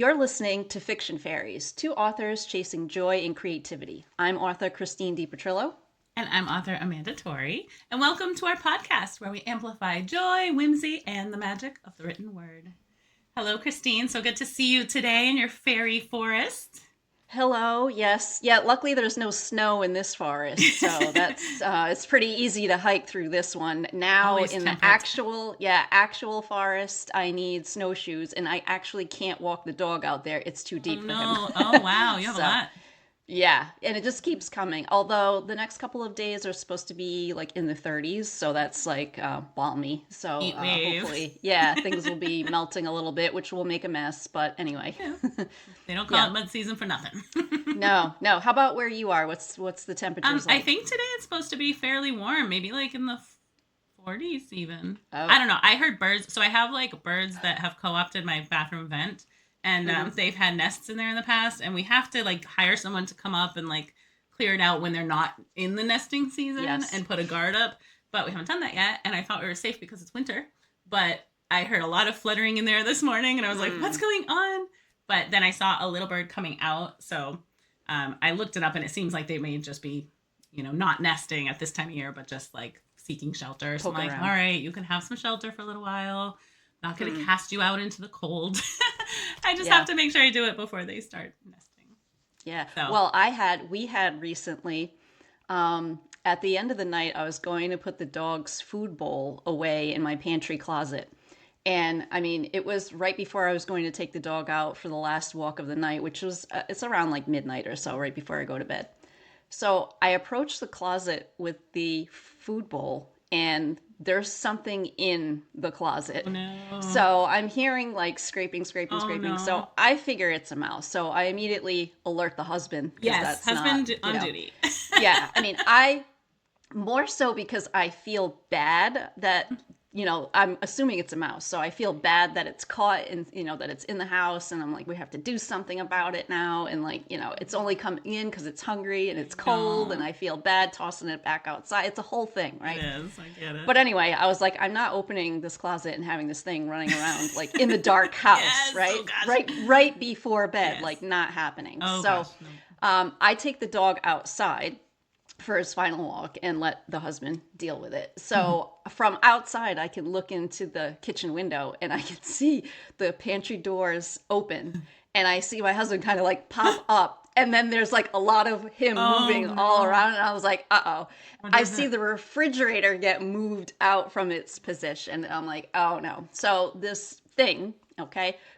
You're listening to Fiction Faeries, two authors chasing joy and creativity. I'm author Christine DePetrillo. And I'm author Amanda Torrey. And welcome to our podcast where we amplify joy, whimsy, and the magic of the written word. Hello, Christine. So good to see you today in your fairy forest. Hello. Yes. Yeah. Luckily, there's no snow in this forest, so that's it's pretty easy to hike through this one. Now, Always in temperate. the actual forest, I need snowshoes, and I actually can't walk the dog out there. It's too deep for him. Oh, wow. You have So, a lot. yeah, and it just keeps coming. Although the next couple of days are supposed to be like in the 30s, so that's like balmy. So Heat wave. hopefully, yeah, things will be melting a little bit, which will make a mess. But anyway, Yeah. They don't call it mud season for nothing. no. How about where you are? What's the temperatures I like? think today it's supposed to be fairly warm, maybe like in the 40s even. Oh. I don't know. I heard birds. So I have like birds that have co-opted my bathroom vent. And they've had nests in there in the past, and we have to like hire someone to come up and like clear it out when they're not in the nesting season and put a guard up. But we haven't done that yet, and I thought we were safe because it's winter. But I heard a lot of fluttering in there this morning, and I was like, "What's going on?" But then I saw a little bird coming out, so I looked it up, and it seems like they may just be, not nesting at this time of year, but just like seeking shelter. So I'm like, all right, you can have some shelter for a little while. Not going to cast you out into the cold. I just have to make sure I do it before they start nesting. Yeah. So. Well, we had recently, at the end of the night, I was going to put the dog's food bowl away in my pantry closet. And I mean, it was right before I was going to take the dog out for the last walk of the night, which was, it's around like midnight or so, right before I go to bed. So I approached the closet with the food bowl, and there's something in the closet. Oh, no. So I'm hearing like scraping. No. So I figure it's a mouse. So I immediately alert the husband. Yes, husband on duty. Yeah, I mean, I more so because I feel bad that, I'm assuming it's a mouse. So I feel bad that it's caught and, that it's in the house. And I'm like, we have to do something about it now. And like, it's only coming in because it's hungry and it's cold. And I feel bad tossing it back outside. It's a whole thing, right? It is. I get it. But anyway, I was like, I'm not opening this closet and having this thing running around like in the dark house, Yes, right? oh gosh. Right before bed, Yes. like not happening. Oh, So gosh, no. I take the dog outside for his final walk and let the husband deal with it. So from outside, I can look into the kitchen window and I can see the pantry doors open, and I see my husband kind of like pop up, and then there's like a lot of him moving all around, and I was like, uh-oh. I see the refrigerator get moved out from its position, and I'm like, oh no. So this thing,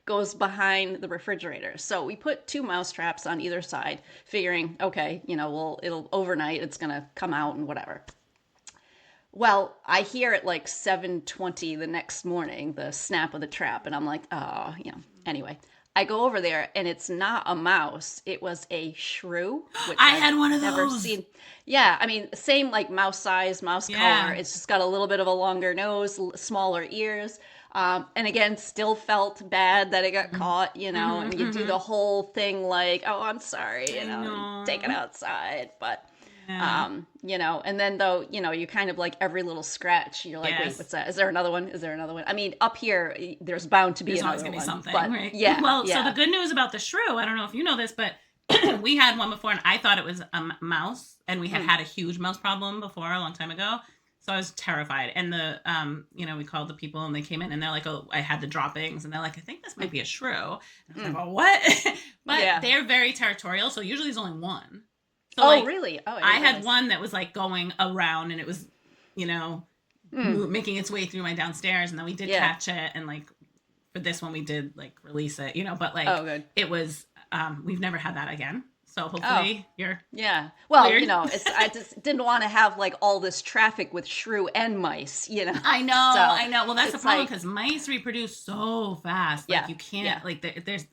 goes behind the refrigerator. So we put 2 mouse traps on either side, figuring, it'll overnight, it's going to come out and whatever. Well, I hear at like 7:20 the next morning, the snap of the trap, and I'm like, anyway. I go over there, and it's not a mouse. It was a shrew. Which I had one of never those. seen. Yeah, I mean, same like mouse size, mouse color. It's just got a little bit of a longer nose, smaller ears. And again, still felt bad that it got caught, and you do the whole thing like, oh, I'm sorry, and take it outside. But, and then though, you kind of like every little scratch, you're like, wait, what's that? Is there another one? I mean, up here, there's bound to be another one. There's always going to be something, but, right? Yeah. Well, yeah. So the good news about the shrew, I don't know if you know this, but we had one before, and I thought it was a mouse, and we had a huge mouse problem before a long time ago. So I was terrified. And we called the people, and they came in, and they're like, oh, I had the droppings. And they're like, I think this might be a shrew. And I was like, well, what? But they're very territorial. So usually there's only one. So, really? Oh, I had one that was like going around, and it was, making its way through my downstairs. And then we did catch it. And like for this one, we did like release it, but like it was, we've never had that again. So hopefully you're Well, cleared. I just didn't want to have like all this traffic with shrew and mice, I know. Well, that's the problem, like, because mice reproduce so fast. Like you can't like there's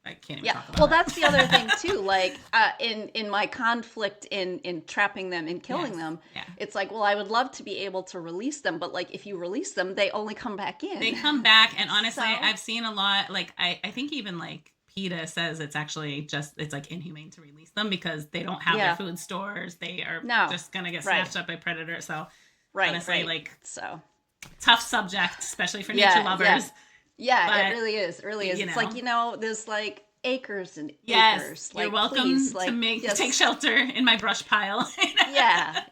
I can't even talk about well, it. that's the other thing too. Like in my conflict in trapping them and killing them, it's like, well, I would love to be able to release them, but like if you release them, they only come back in. They come back, and honestly, I've seen a lot. Like I think even like PETA says it's actually it's like inhumane to release them because they don't have their food stores. They are just gonna get snatched up by predators. So honestly, like so tough subject, especially for nature lovers. Yeah, but, it really is. It really is. It's like, there's like acres and acres. You're like, welcome please, to take shelter in my brush pile. yeah.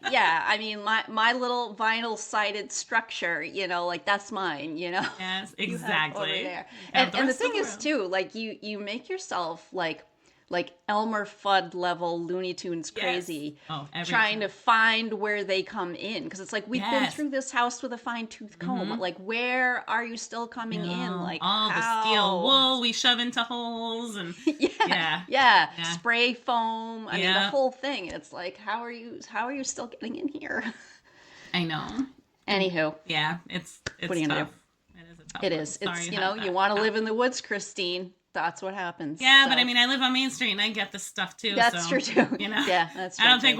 I mean, my little vinyl sided structure, like that's mine. Yes, You have over exactly. there. And And the thing is too, like you make yourself like Elmer Fudd level Looney Tunes crazy, trying to find where they come in, because it's like we've been through this house with a fine-tooth comb. Like, where are you still coming in? Like, all the steel wool we shove into holes, and spray foam. I mean, the whole thing. It's like, how are you still getting in here? I know. Anywho, it's what are you gonna do? It is a tough. It is. It's you want to live in the woods, Christine. That's what happens. Yeah, but I mean, I live on Main Street and I get this stuff too. That's true too. Yeah, that's true. I don't think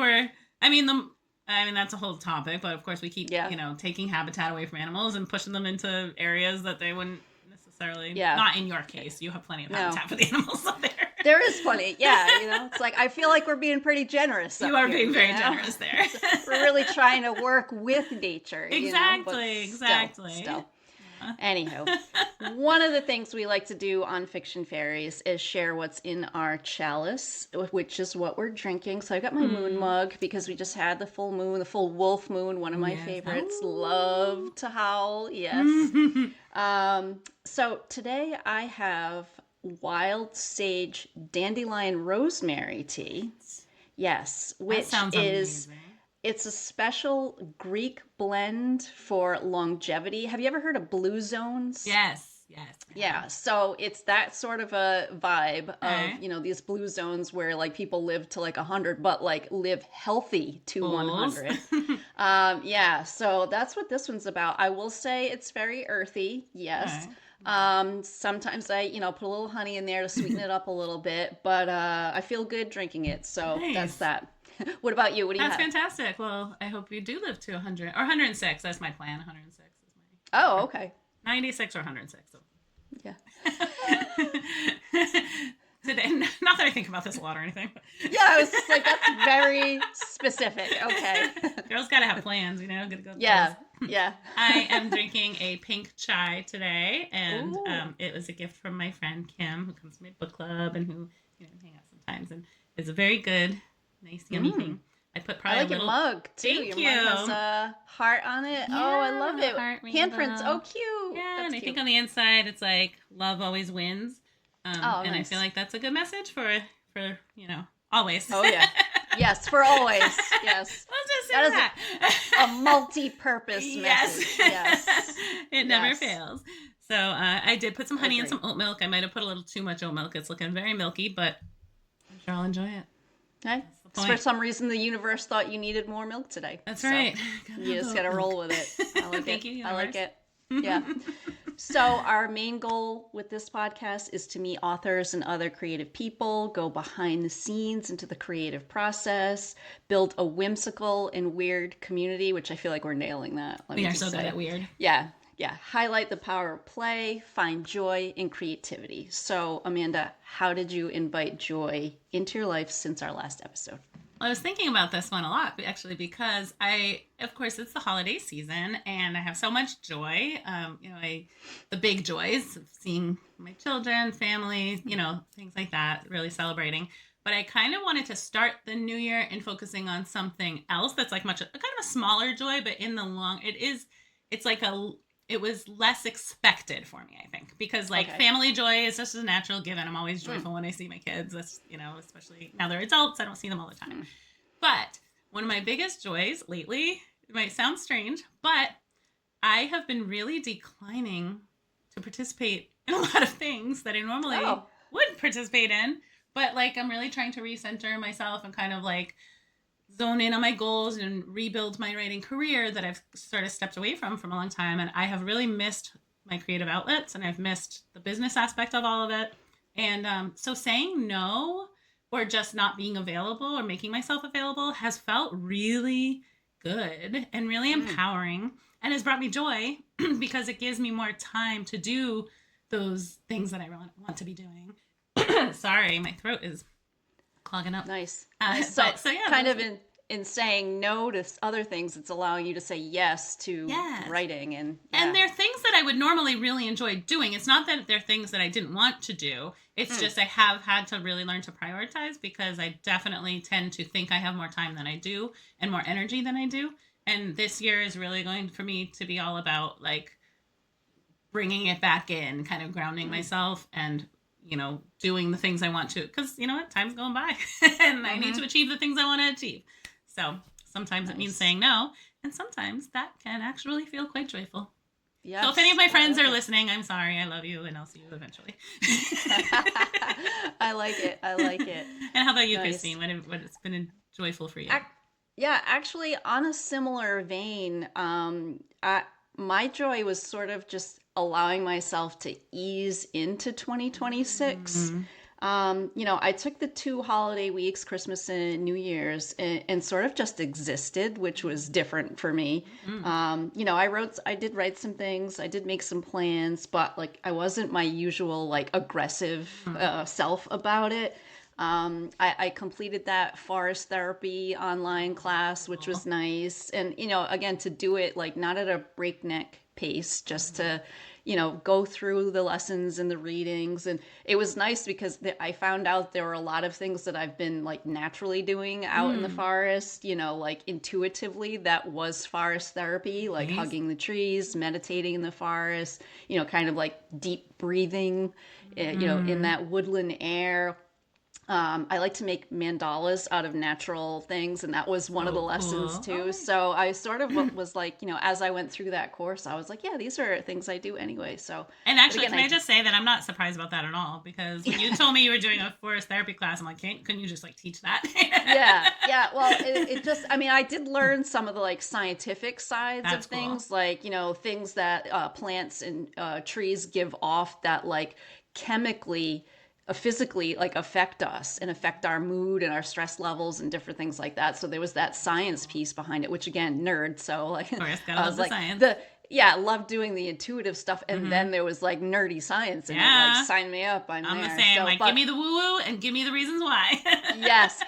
that's a whole topic, but of course we keep, taking habitat away from animals and pushing them into areas that they wouldn't necessarily. Yeah. Not in your case. You have plenty of habitat for the animals up there. There is plenty. Yeah. It's like, I feel like we're being pretty generous. You are being very generous there. We're really trying to work with nature. Exactly. Still. Anywho, one of the things we like to do on Fiction Fairies is share what's in our chalice, which is what we're drinking. So I got my moon mug because we just had the full moon, the full wolf moon, one of my favorites. Love to howl. Yes. So today I have wild sage dandelion rosemary tea. Yes, which sounds is amazing. It's a special Greek blend for longevity. Have you ever heard of blue zones? Yes. Yeah, so it's that sort of a vibe of, these blue zones where like people live to like 100, but like live healthy to 100. So that's what this one's about. I will say it's very earthy, yes. Sometimes I, put a little honey in there to sweeten it up a little bit, but I feel good drinking it, so that's that. What about you? What do you have? That's fantastic. Well, I hope you do live to 100 or 106. That's my plan. 106 is my. Oh, okay. 96 or 106. So. Yeah. Today, not that I think about this a lot or anything. But. Yeah, I was just like, that's very specific. Okay. Girls gotta have plans, Gotta go. Yeah. I am drinking a pink chai today, and it was a gift from my friend Kim, who comes to my book club and who hang out sometimes, and it's a very good. Nice, yummy thing. I put probably I like your mug, too. Thank your you. mug has a heart on it. Yeah, I love it. Handprints. Oh, cute. Yeah, that's and I cute. think on the inside it's like, love always wins. And nice. I feel like that's a good message for always. Oh, yeah. Yes, for always. Yes. Let's just say that is a multi-purpose message. Yes. It never fails. So I did put some honey and some oat milk. I might have put a little too much oat milk. It's looking very milky, but I'm sure I'll enjoy it. Okay. For some reason, the universe thought you needed more milk today. That's right. You just got to roll with it. I like Thank it. you, I like it. Yeah. So our main goal with this podcast is to meet authors and other creative people, go behind the scenes into the creative process, build a whimsical and weird community, which I feel like we're nailing that. We are so good at weird. Yeah. Highlight the power of play, find joy in creativity. So, Amanda, how did you invite joy into your life since our last episode? Well, I was thinking about this one a lot, actually, because of course, it's the holiday season, and I have so much joy. The big joys of seeing my children, family, things like that, really celebrating. But I kind of wanted to start the new year in focusing on something else that's like kind of a smaller joy, but in the long, it was less expected for me, I think, because family joy is just a natural given. I'm always joyful when I see my kids. That's, especially now they're adults. I don't see them all the time. But one of my biggest joys lately, it might sound strange, but I have been really declining to participate in a lot of things that I normally would participate in. But I'm really trying to recenter myself and kind of zone in on my goals and rebuild my writing career that I've sort of stepped away from a long time. And I have really missed my creative outlets, and I've missed the business aspect of all of it. And so saying no or just not being available or making myself available has felt really good and really empowering, and has brought me joy because it gives me more time to do those things that I really want to be doing. Sorry, my throat is clogging up. Nice. So yeah, kind of in saying no to other things, it's allowing you to say yes to writing. And they're things that I would normally really enjoy doing. It's not that they're things that I didn't want to do. It's just I have had to really learn to prioritize, because I definitely tend to think I have more time than I do and more energy than I do. And this year is really going for me to be all about like bringing it back in, kind of grounding myself and, you know, doing the things I want to, because you know what, time's going by and I need to achieve the things I want to achieve. So sometimes it means saying no, and sometimes that can actually feel quite joyful. Yes. So if any of my friends are listening, I'm sorry, I love you, and I'll see you eventually. I like it. And how about you, Christine? What has been joyful for you? Actually, on a similar vein, my joy was sort of just allowing myself to ease into 2026. You know, I took the 2 holiday weeks, Christmas and New Year's, and sort of just existed, which was different for me. You know, I did write some things, I did make some plans, but like I wasn't my usual like aggressive self about it. I completed that forest therapy online class, which was nice. And, you know, again, to do it like not at a breakneck pace, just to, you know, go through the lessons and the readings. And it was nice because I found out there were a lot of things that I've been like naturally doing out in the forest, you know, like intuitively, that was forest therapy, like hugging the trees, meditating in the forest, you know, kind of like deep breathing, you know, in that woodland air. I like to make mandalas out of natural things, and that was one of the lessons too. So I sort of was like, you know, as I went through that course, I was like, yeah, these are things I do anyway. So, and actually, can I just say that I'm not surprised about that at all, because when you told me you were doing a forest therapy class, I'm like, couldn't you just like teach that? yeah. Well, it just, I mean, I did learn some of the like scientific sides of things, like, you know, things that plants and trees give off that like chemically, physically like affect us and affect our mood and our stress levels and different things like that. So there was that science piece behind it, which again, nerd. So like, I was like, science. Love doing the intuitive stuff. And then there was like nerdy science and it, like sign me up. I'm there. The same. So, like, give me the woo woo and give me the reasons why. yes.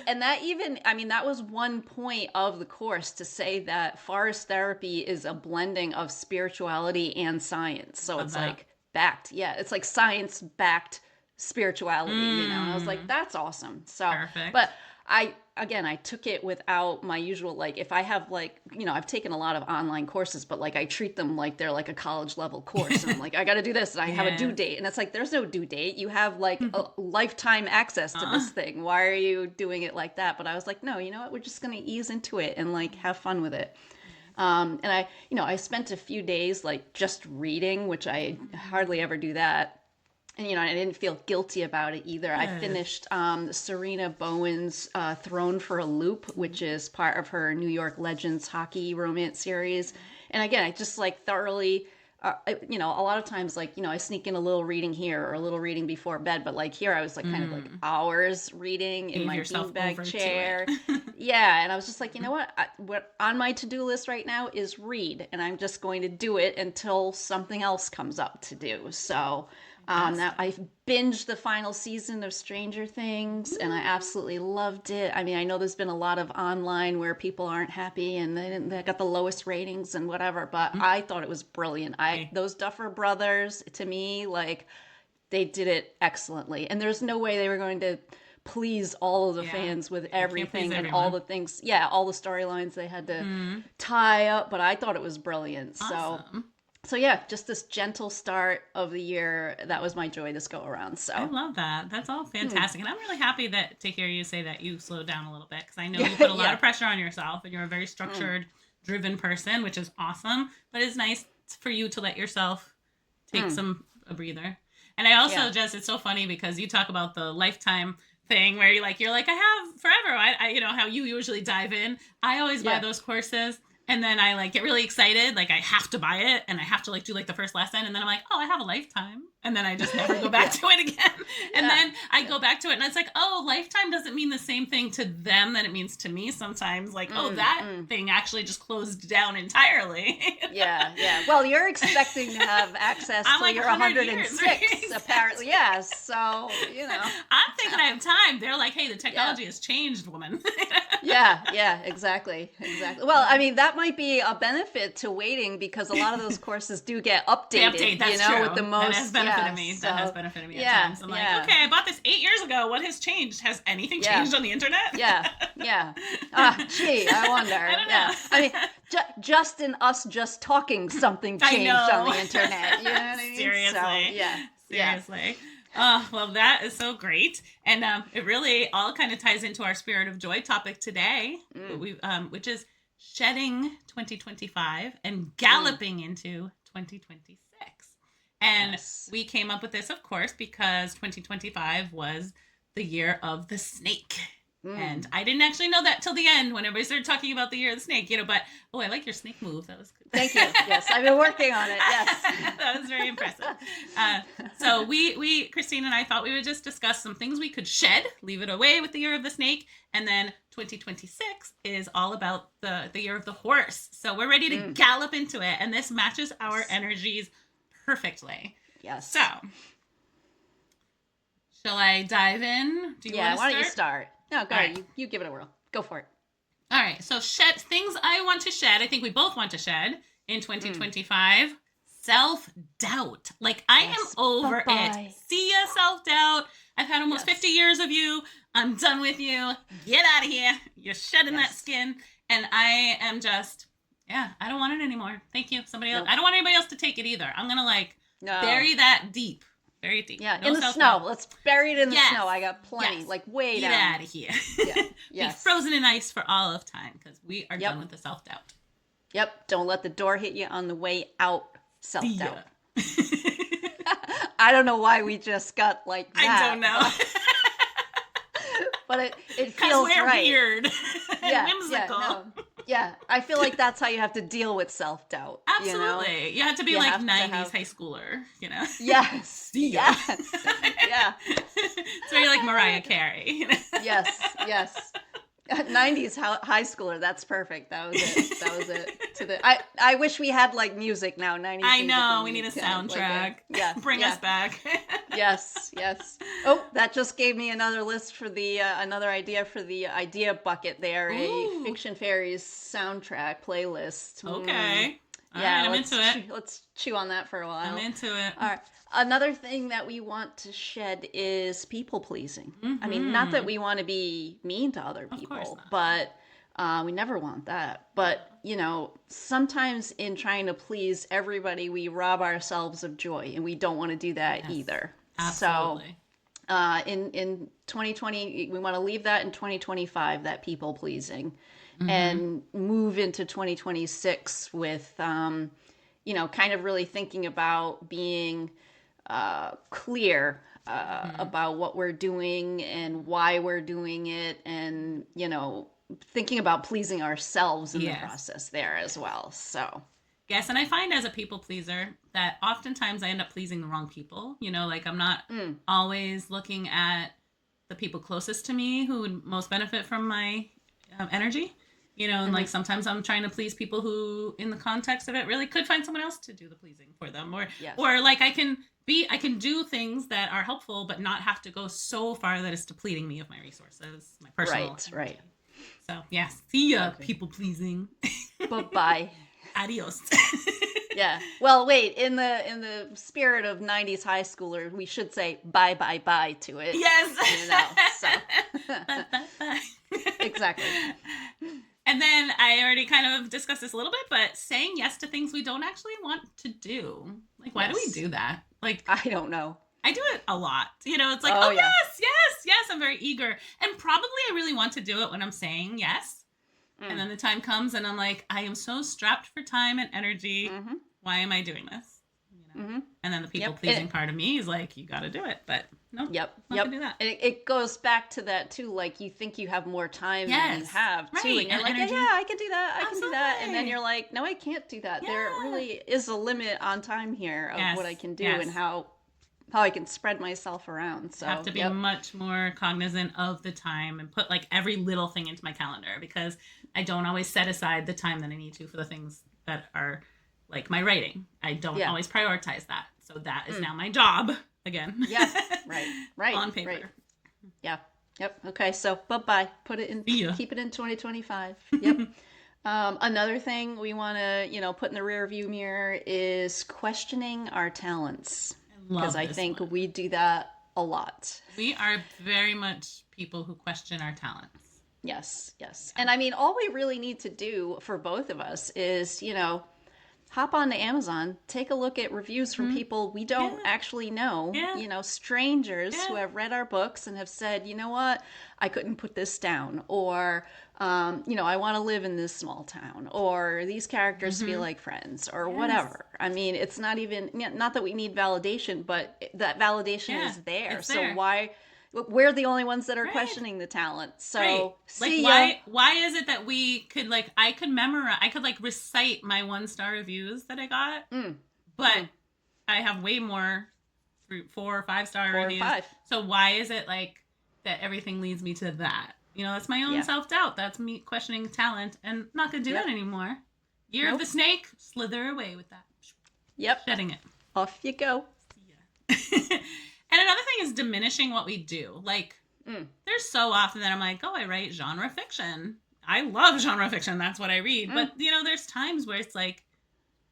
And that even, I mean, that was one point of the course, to say that forest therapy is a blending of spirituality and science. So it's like backed. Yeah. It's like science backed spirituality, you know, and I was like, that's awesome. So, perfect. But I took it without my usual, like, if I have like, you know, I've taken a lot of online courses, but like I treat them like they're like a college level course. And I'm like, I got to do this and I have a due date. And it's like, there's no due date. You have like a lifetime access to this thing. Why are you doing it like that? But I was like, no, you know what? We're just going to ease into it and like have fun with it. And I spent a few days like just reading, which I hardly ever do that. And, you know, I didn't feel guilty about it either. Yes. I finished Serena Bowen's Thrown for a Loop, which is part of her New York Legends hockey romance series. And again, I just like thoroughly, you know, a lot of times, like, you know, I sneak in a little reading here or a little reading before bed. But like here, I was like kind of like hours reading in my beanbag chair. Yeah. And I was just like, you know what on my to-do list right now is read. And I'm just going to do it until something else comes up to do. So... that I binged the final season of Stranger Things, and I absolutely loved it. I mean, I know there's been a lot of online where people aren't happy and they got the lowest ratings and whatever, but I thought it was brilliant. Those Duffer Brothers, to me, like, they did it excellently, and there's no way they were going to please all of the fans with everything and all the things, all the storylines they had to tie up, but I thought it was brilliant. Awesome. So yeah, just this gentle start of the year. That was my joy this go around. So I love that. That's all fantastic. And I'm really happy to hear you say that you slowed down a little bit, because I know you put a lot of pressure on yourself and you're a very structured, driven person, which is awesome. But it's nice for you to let yourself take a breather. And I also it's so funny because you talk about the lifetime thing where you're like, I have forever. I you know, how you usually dive in. I always buy those courses. And then I like get really excited, like I have to buy it and I have to like do like the first lesson, and then I'm like, oh, I have a lifetime, and then I just never go back to it again. And then I go back to it and it's like, oh, lifetime doesn't mean the same thing to them that it means to me sometimes. Like, oh, that thing actually just closed down entirely. Yeah. Well, you're expecting to have access till like you're 106 106, apparently. Yes. So, I'm thinking I have time. They're like, hey, the technology has changed, woman. Yeah, exactly. Well, I mean, that might be a benefit to waiting, because a lot of those courses do get updated, that's true. with the most. That has benefited me. So, that has benefited me at times. I'm like, okay, I bought this 8 years ago. What has changed? Has anything changed on the internet? Yeah. Gee, I wonder. I don't know. I mean, just in us just talking, something changed on the internet. You know what I mean? Seriously. So, Seriously. Oh, well, that is so great. And it really all kind of ties into our Spirit of Joy topic today, which is shedding 2025 and galloping into 2026. And we came up with this, of course, because 2025 was the year of the snake. And I didn't actually know that till the end when everybody started talking about the year of the snake, but I like your snake move. That was good. Thank you. Yes, I've been working on it. Yes. That was very impressive. So we, Christine and I thought we would just discuss some things we could shed, leave it away with the year of the snake. And then 2026 is all about the year of the horse. So we're ready to gallop into it. And this matches our energies perfectly. Yes. So shall I dive in? Do you want to start? Why don't you start? No, go ahead. You give it a whirl. Go for it. All right. So things I want to shed. I think we both want to shed in 2025. Self-doubt. Like, I am over it. See ya, self-doubt. I've had almost 50 years of you. I'm done with you. Get out of here. You're shedding that skin. And I am just, I don't want it anymore. Thank you. Somebody else. I don't want anybody else to take it either. I'm going to bury that deep. Very deep. Yeah, in the snow. Let's bury it in the snow. I got plenty. Like, way down. Get out of here. Be frozen in ice for all of time, because we are done with the self-doubt. Yep. Don't let the door hit you on the way out. Self-doubt. I don't know why we just got like that. I don't know. But it feels we're right. weird and whimsical. I feel like that's how you have to deal with self-doubt. Absolutely. You have to be like 90s high schooler, Yes. Yes. Yeah. So you're like Mariah Carey. Yes. 90s high schooler. That's perfect. That was it. I wish we had like music now. 90s. I know. We need a soundtrack. Bring us back. Yes. Oh, that just gave me another list for the another idea for the idea bucket there. Ooh. A Fiction Faeries soundtrack playlist. Okay. All right, I'm into it. Let's chew on that for a while. I'm into it. All right. Another thing that we want to shed is people pleasing. I mean, not that we want to be mean to other people, but we never want that. But, sometimes in trying to please everybody, we rob ourselves of joy, and we don't want to do that either. Absolutely. So in 2020, we want to leave that in 2025, that people pleasing, and move into 2026 with, kind of really thinking about being clear about what we're doing and why we're doing it, and thinking about pleasing ourselves in the process there as well. So yes, and I find as a people pleaser that oftentimes I end up pleasing the wrong people. Like I'm not always looking at the people closest to me who would most benefit from my energy. And like sometimes I'm trying to please people who, in the context of it, really could find someone else to do the pleasing for them, or like I can do things that are helpful, but not have to go so far that it's depleting me of my resources, my personal. Right. So see ya, people pleasing. Bye. Adios. Yeah. Well, wait. In the spirit of 90s high schooler, we should say bye to it. Yes. Bye. Exactly. And then I already kind of discussed this a little bit, but saying yes to things we don't actually want to do. Like, why do we do that? Like, I don't know. I do it a lot. It's like, yes, I'm very eager. And probably I really want to do it when I'm saying yes. And then the time comes and I'm like, I am so strapped for time and energy. Why am I doing this? Mm-hmm. And then the people pleasing part of me is like, you got to do it, but no, yep, not gonna do that. It goes back to that too. Like you think you have more time than you have too, and you're like, energy. yeah, I can do that, I can do that, and then you're like, no, I can't do that. There really is a limit on time here of what I can do and how I can spread myself around. So I have to be much more cognizant of the time and put like every little thing into my calendar, because I don't always set aside the time that I need to for the things that are like my writing. I don't always prioritize that. So that is now my job again. Yeah. Right. On paper. Right. Yeah. Yep. Okay. So bye-bye. Put it in, keep it in 2025. Yep. Another thing we want to, put in the rear view mirror is questioning our talents. Because I think we do that a lot. We are very much people who question our talents. Yes. And I mean, all we really need to do for both of us is, hop on to Amazon, take a look at reviews from people we don't actually know, strangers who have read our books and have said, you know what, I couldn't put this down, or, I want to live in this small town, or these characters feel like friends, or whatever. I mean, it's not even, not that we need validation, but that validation is there. So why... We're the only ones that are questioning the talent. So why is it that we could I could recite my 1-star reviews that I got, but I have way more 4 or 5-star reviews. 5. So why is it that everything leads me to that? That's my own self-doubt. That's me questioning talent, and not going to do that anymore. Year of the Snake, slither away with that. Yep. Shedding it. Off you go. Yeah. And another thing is diminishing what we do. There's so often that I'm like, oh, I write genre fiction. I love genre fiction. That's what I read. But, there's times where it's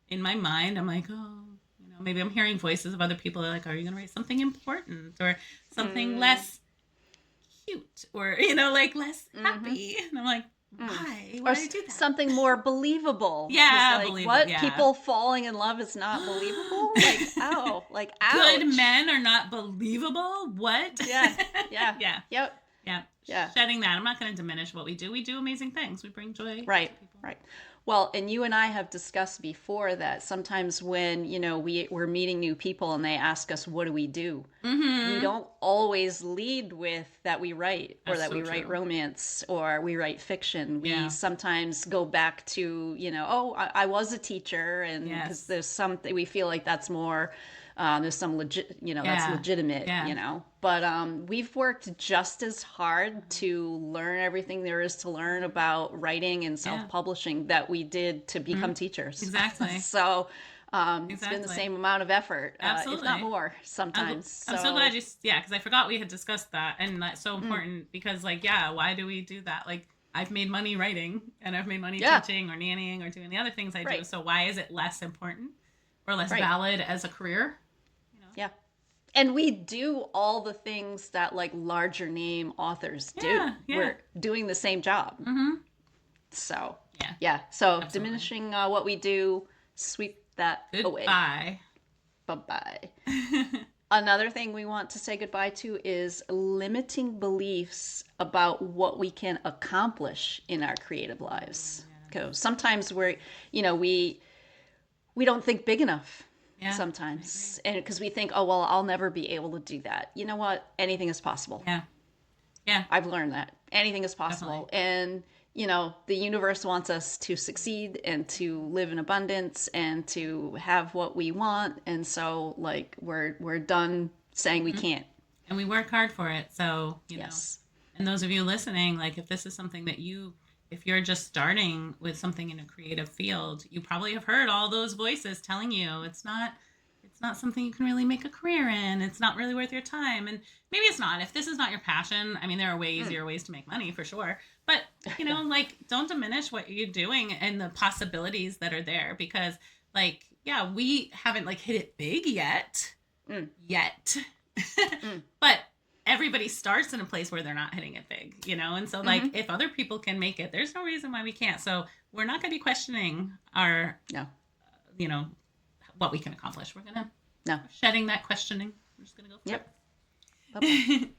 in my mind, I'm like, oh, maybe I'm hearing voices of other people that are like, are you going to write something important or something less cute or, less happy? And I'm like, why? Why did I do that? Something more believable. Yeah, believable. What? Yeah. People falling in love is not believable? Ouch. Good men are not believable? What? Yeah. Yep. Yeah. Shedding that. I'm not going to diminish what we do. We do amazing things. We bring joy. Right. Well, and you and I have discussed before that sometimes when, we're meeting new people and they ask us, what do we do? We don't always lead with that we write, or that we write romance, or we write fiction. We sometimes go back to, I was a teacher, and because there's something, we feel like that's more... there's some that's legitimate, but we've worked just as hard to learn everything there is to learn about writing and self-publishing that we did to become teachers. Exactly. So it's been the same amount of effort, if not more sometimes. I'm so glad because I forgot we had discussed that, and that's so important because why do we do that? I've made money writing, and I've made money teaching or nannying or doing the other things I do. So why is it less important or less valid as a career? Yeah. And we do all the things that larger name authors do. Yeah. We're doing the same job. So, So absolutely. Diminishing what we do, sweep that away. Bye-bye. Another thing we want to say goodbye to is limiting beliefs about what we can accomplish in our creative lives. Because sometimes we don't think big enough. Sometimes, and because we think, oh, well, I'll never be able to do that. You know what? Anything is possible. Yeah. I've learned that anything is possible. Definitely. And, the universe wants us to succeed and to live in abundance and to have what we want. And so we're done saying we can't. And we work hard for it. So, know, and those of you listening, if this is something that if you're just starting with something in a creative field, you probably have heard all those voices telling you it's not something you can really make a career in. It's not really worth your time. And maybe it's not. If this is not your passion, I mean, there are way easier ways to make money for sure. But, don't diminish what you're doing and the possibilities that are there because, we haven't, hit it big yet. But everybody starts in a place where they're not hitting it big, and so if other people can make it, there's no reason why we can't. So we're not going to be questioning our what we can accomplish. We're going to shedding that questioning. We're just going to go for it.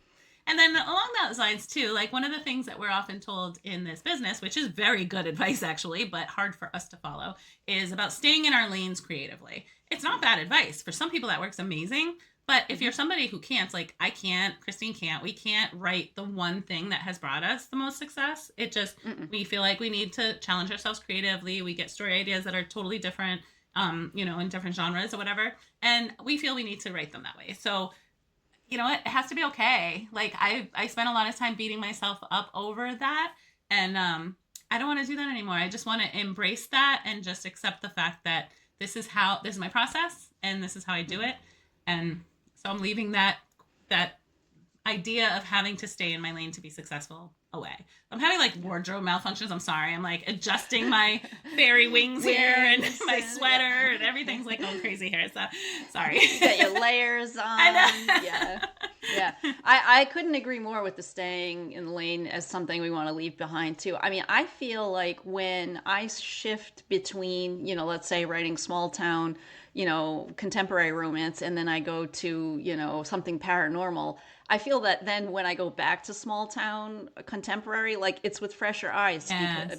And then along those lines too, like one of the things that we're often told in this business, which is very good advice actually, but hard for us to follow, is about staying in our lanes creatively. It's not bad advice. For some people that works amazing. But if you're somebody who can't, like I can't, Christine can't, we can't write the one thing that has brought us the most success. It just, we feel like we need to challenge ourselves creatively. We get story ideas that are totally different, in different genres or whatever. And we feel we need to write them that way. So, you know what? It has to be okay. Like I spent a lot of time beating myself up over that. And I don't want to do that anymore. I just want to embrace that and just accept the fact that this is my process and this is how I do it. And so I'm leaving that idea of having to stay in my lane to be successful away. I'm having like wardrobe malfunctions. I'm sorry. I'm like adjusting my fairy wings here and my sweater and everything's like going crazy here. So sorry. Got your layers on. I know. Yeah. I couldn't agree more with the staying in the lane as something we want to leave behind too. I mean, I feel like when I shift between, let's say writing small town, contemporary romance, and then I go to, something paranormal, I feel that then when I go back to small town contemporary, like it's with fresher eyes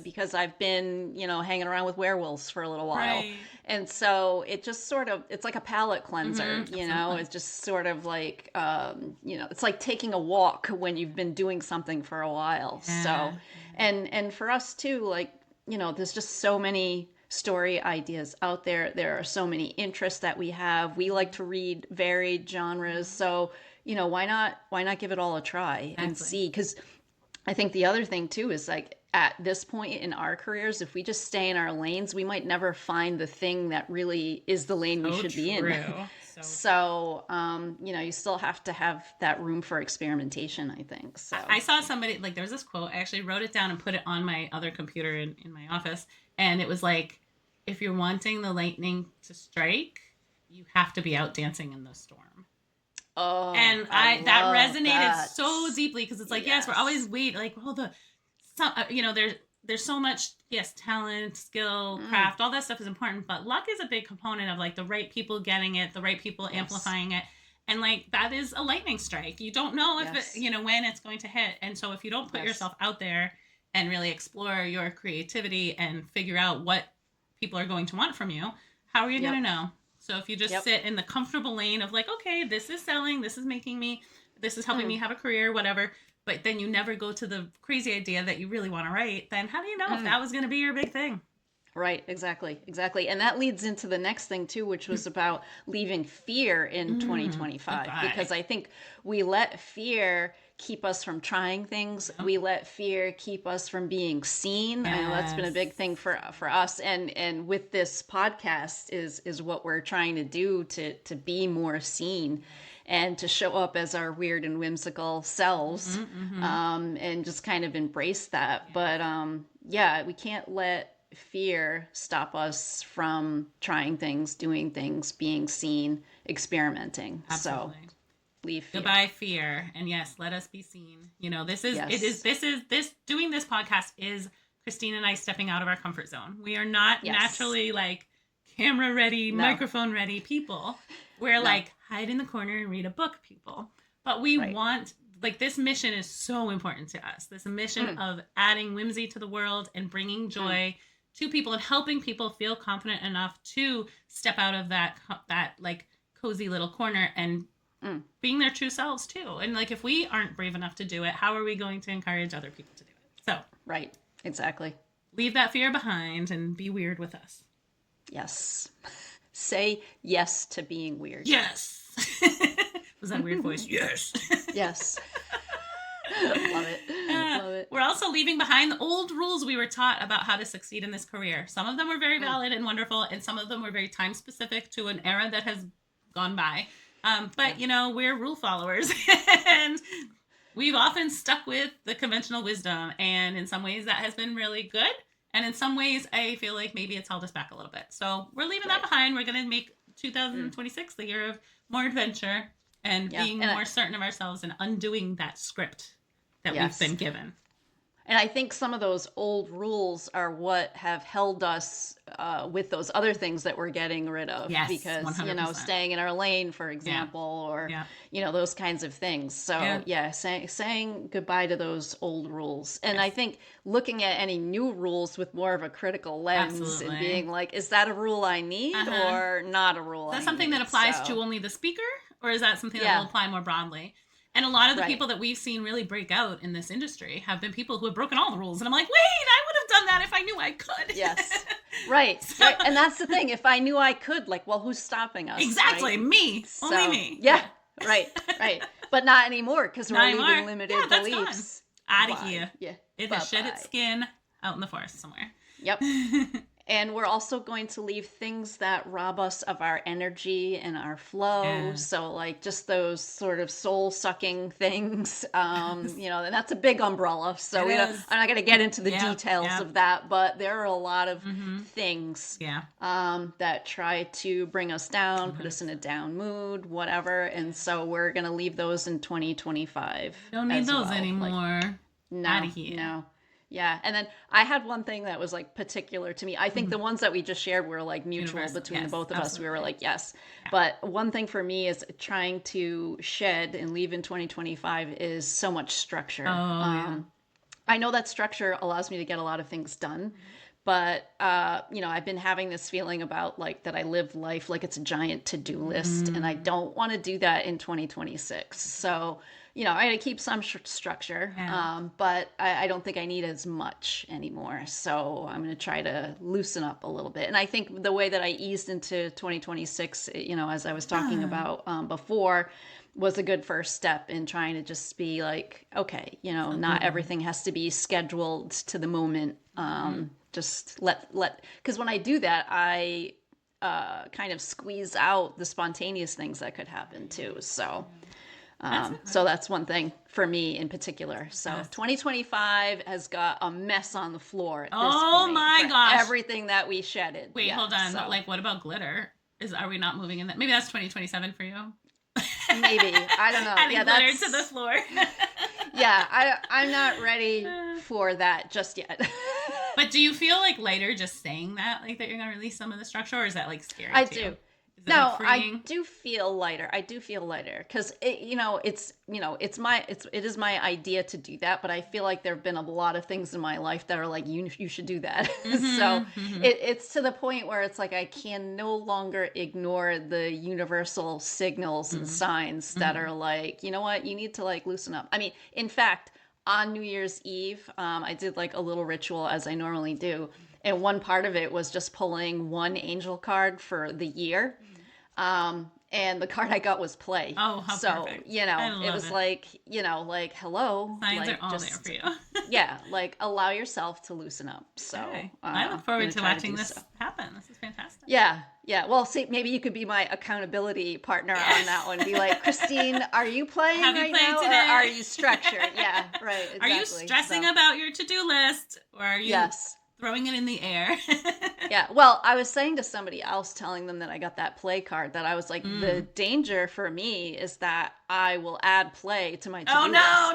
because I've been, hanging around with werewolves for a little while. Right. And so it just it's like a palate cleanser, it's just sort of like, it's like taking a walk when you've been doing something for a while. Yeah. So, and for us too, like, there's just so many story ideas out there. There are so many interests that we have. We like to read varied genres. So, why not give it all a try and see? Because I think the other thing too is like at this point in our careers, if we just stay in our lanes, we might never find the thing that really is the lane we should be in. So, you still have to have that room for experimentation, I think. So I saw somebody, like, there was this quote, I actually wrote it down and put it on my other computer in my office. And it was like, if you're wanting the lightning to strike, you have to be out dancing in the storm. Oh, and that resonated so deeply because it's like, yes, we're always waiting, like, well, there's so much, talent, skill, craft, all that stuff is important, but luck is a big component of like the right people getting it, the right people amplifying it. And like, that is a lightning strike. You don't know if it, when it's going to hit. And so if you don't put yourself out there and really explore your creativity and figure out what people are going to want from you, how are you going to know? So if you just sit in the comfortable lane of like, okay, this is selling, this is making me, this is helping me have a career, whatever, but then you never go to the crazy idea that you really want to write, then how do you know if that was going to be your big thing? Right, exactly. And that leads into the next thing too, which was about leaving fear in 2025, because I think we let fear keep us from trying things. We let fear keep us from being seen. I know that's been a big thing for us. And with this podcast is what we're trying to do to be more seen and to show up as our weird and whimsical selves, and just kind of embrace that. But we can't let fear stop us from trying things, doing things, being seen, experimenting. Absolutely. So leave fear. Goodbye fear. And yes, let us be seen. Doing this podcast is Christine and I stepping out of our comfort zone. We are not naturally like camera ready, microphone ready people. We're like hide in the corner and read a book people. But we want, like, this mission is so important to us. This mission of adding whimsy to the world and bringing joy to people and helping people feel confident enough to step out of that like cozy little corner and being their true selves too. And like, if we aren't brave enough to do it, how are we going to encourage other people to do it? So right, exactly. Leave that fear behind and be weird with us. Yes. Say yes to being weird. Yes. Was that a weird voice? Yes. Yes. Love it. Love it. We're also leaving behind the old rules we were taught about how to succeed in this career. Some of them were very valid and wonderful, and some of them were very time specific to an era that has gone by. But we're rule followers, and we've often stuck with the conventional wisdom. And in some ways that has been really good. And in some ways I feel like maybe it's held us back a little bit. So we're leaving that behind. We're going to make 2026 the year of more adventure and being more certain of ourselves and undoing that script that we've been given. And I think some of those old rules are what have held us with those other things that we're getting rid of. Yes, Because, 100%. staying in our lane, for example, or, Yeah. those kinds of things. So, saying goodbye to those old rules. And I think looking at any new rules with more of a critical lens Absolutely. and being like, is that a rule I need or not a rule I need? Is that something that applies to only the speaker, or is that something that will apply more broadly? And a lot of the people that we've seen really break out in this industry have been people who have broken all the rules. And I'm like, wait, I would have done that if I knew I could. Yes. Right. And that's the thing. If I knew I could, like, well, who's stopping us? Exactly. Right? Me. Only me. Yeah. Right. But not anymore, because we're leaving limited beliefs. Out of here. Yeah. It has shed its skin out in the forest somewhere. Yep. And we're also going to leave things that rob us of our energy and our flow. Yeah. So, like, just those sort of soul-sucking things, and that's a big umbrella. So I'm not going to get into the details of that, but there are a lot of things that try to bring us down, put us in a down mood, whatever. And so we're going to leave those in 2025. Don't need those anymore. Out of here. No. Yeah, and then I had one thing that was like particular to me. I think the ones that we just shared were like mutual between the both of us. We were like, yes. Yeah. But one thing for me is trying to shed and leave in 2025 is so much structure. I know that structure allows me to get a lot of things done. But, I've been having this feeling about like that I live life like it's a giant to-do list, and I don't want to do that in 2026. So, I'm going to keep some structure, but I don't think I need as much anymore. So I'm going to try to loosen up a little bit. And I think the way that I eased into 2026, as I was talking about before, was a good first step in trying to just be like, okay, not everything has to be scheduled to the moment. Just because when I do that, I kind of squeeze out the spontaneous things that could happen too. So, so that's one thing for me in particular. So 2025 has got a mess on the floor at this point. Oh my gosh. Everything that we shedded. Wait, hold on. So. Like, what about glitter? Are we not moving in that? Maybe that's 2027 for you. Maybe. I don't know. Adding glitter to the floor. I'm not ready for that just yet. But do you feel like lighter just saying that, like that you're going to release some of the structure, or is that like scary? I do. No, I do feel lighter. Because it is my idea to do that. But I feel like there have been a lot of things in my life that are like, you should do that. So it's to the point where it's like I can no longer ignore the universal signals and signs that are like, you know what, you need to like loosen up. I mean, in fact, on New Year's Eve, I did like a little ritual as I normally do. And one part of it was just pulling one angel card for the year. And the card I got was play. Oh, how perfect. It was like, like, hello. Signs like, are all there for you. Yeah, like allow yourself to loosen up. So I look forward to watching this happen. This is fantastic. Yeah. Well, see, maybe you could be my accountability partner on that one. Be like, Christine, are you playing right now, today? Or are you structured? Yeah, right. Exactly. Are you stressing about your to-do list, or are you throwing it in the air? Yeah. Well, I was saying to somebody else, telling them that I got that play card, that I was like, the danger for me is that I will add play to my to-do list. No,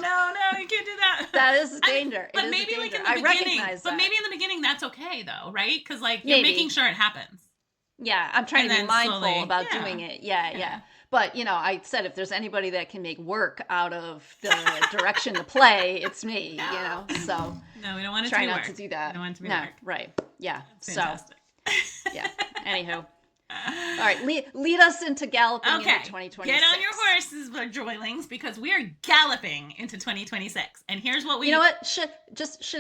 you can't do that. That is a danger. But maybe like in the beginning. But maybe in the beginning that's okay though, right? Because like you're making sure it happens. Yeah, I'm trying to be mindful about doing it. Yeah. But, I said if there's anybody that can make work out of the direction to play, it's me, So no, we don't want it try to be not work. to do that. We don't want it to be no, work. Right. Yeah. That's fantastic. So, yeah. Anywho. All right. Lead us into galloping into 2026. Get on your horses, droilings, because we are galloping into 2026. And here's what we... You know what? Should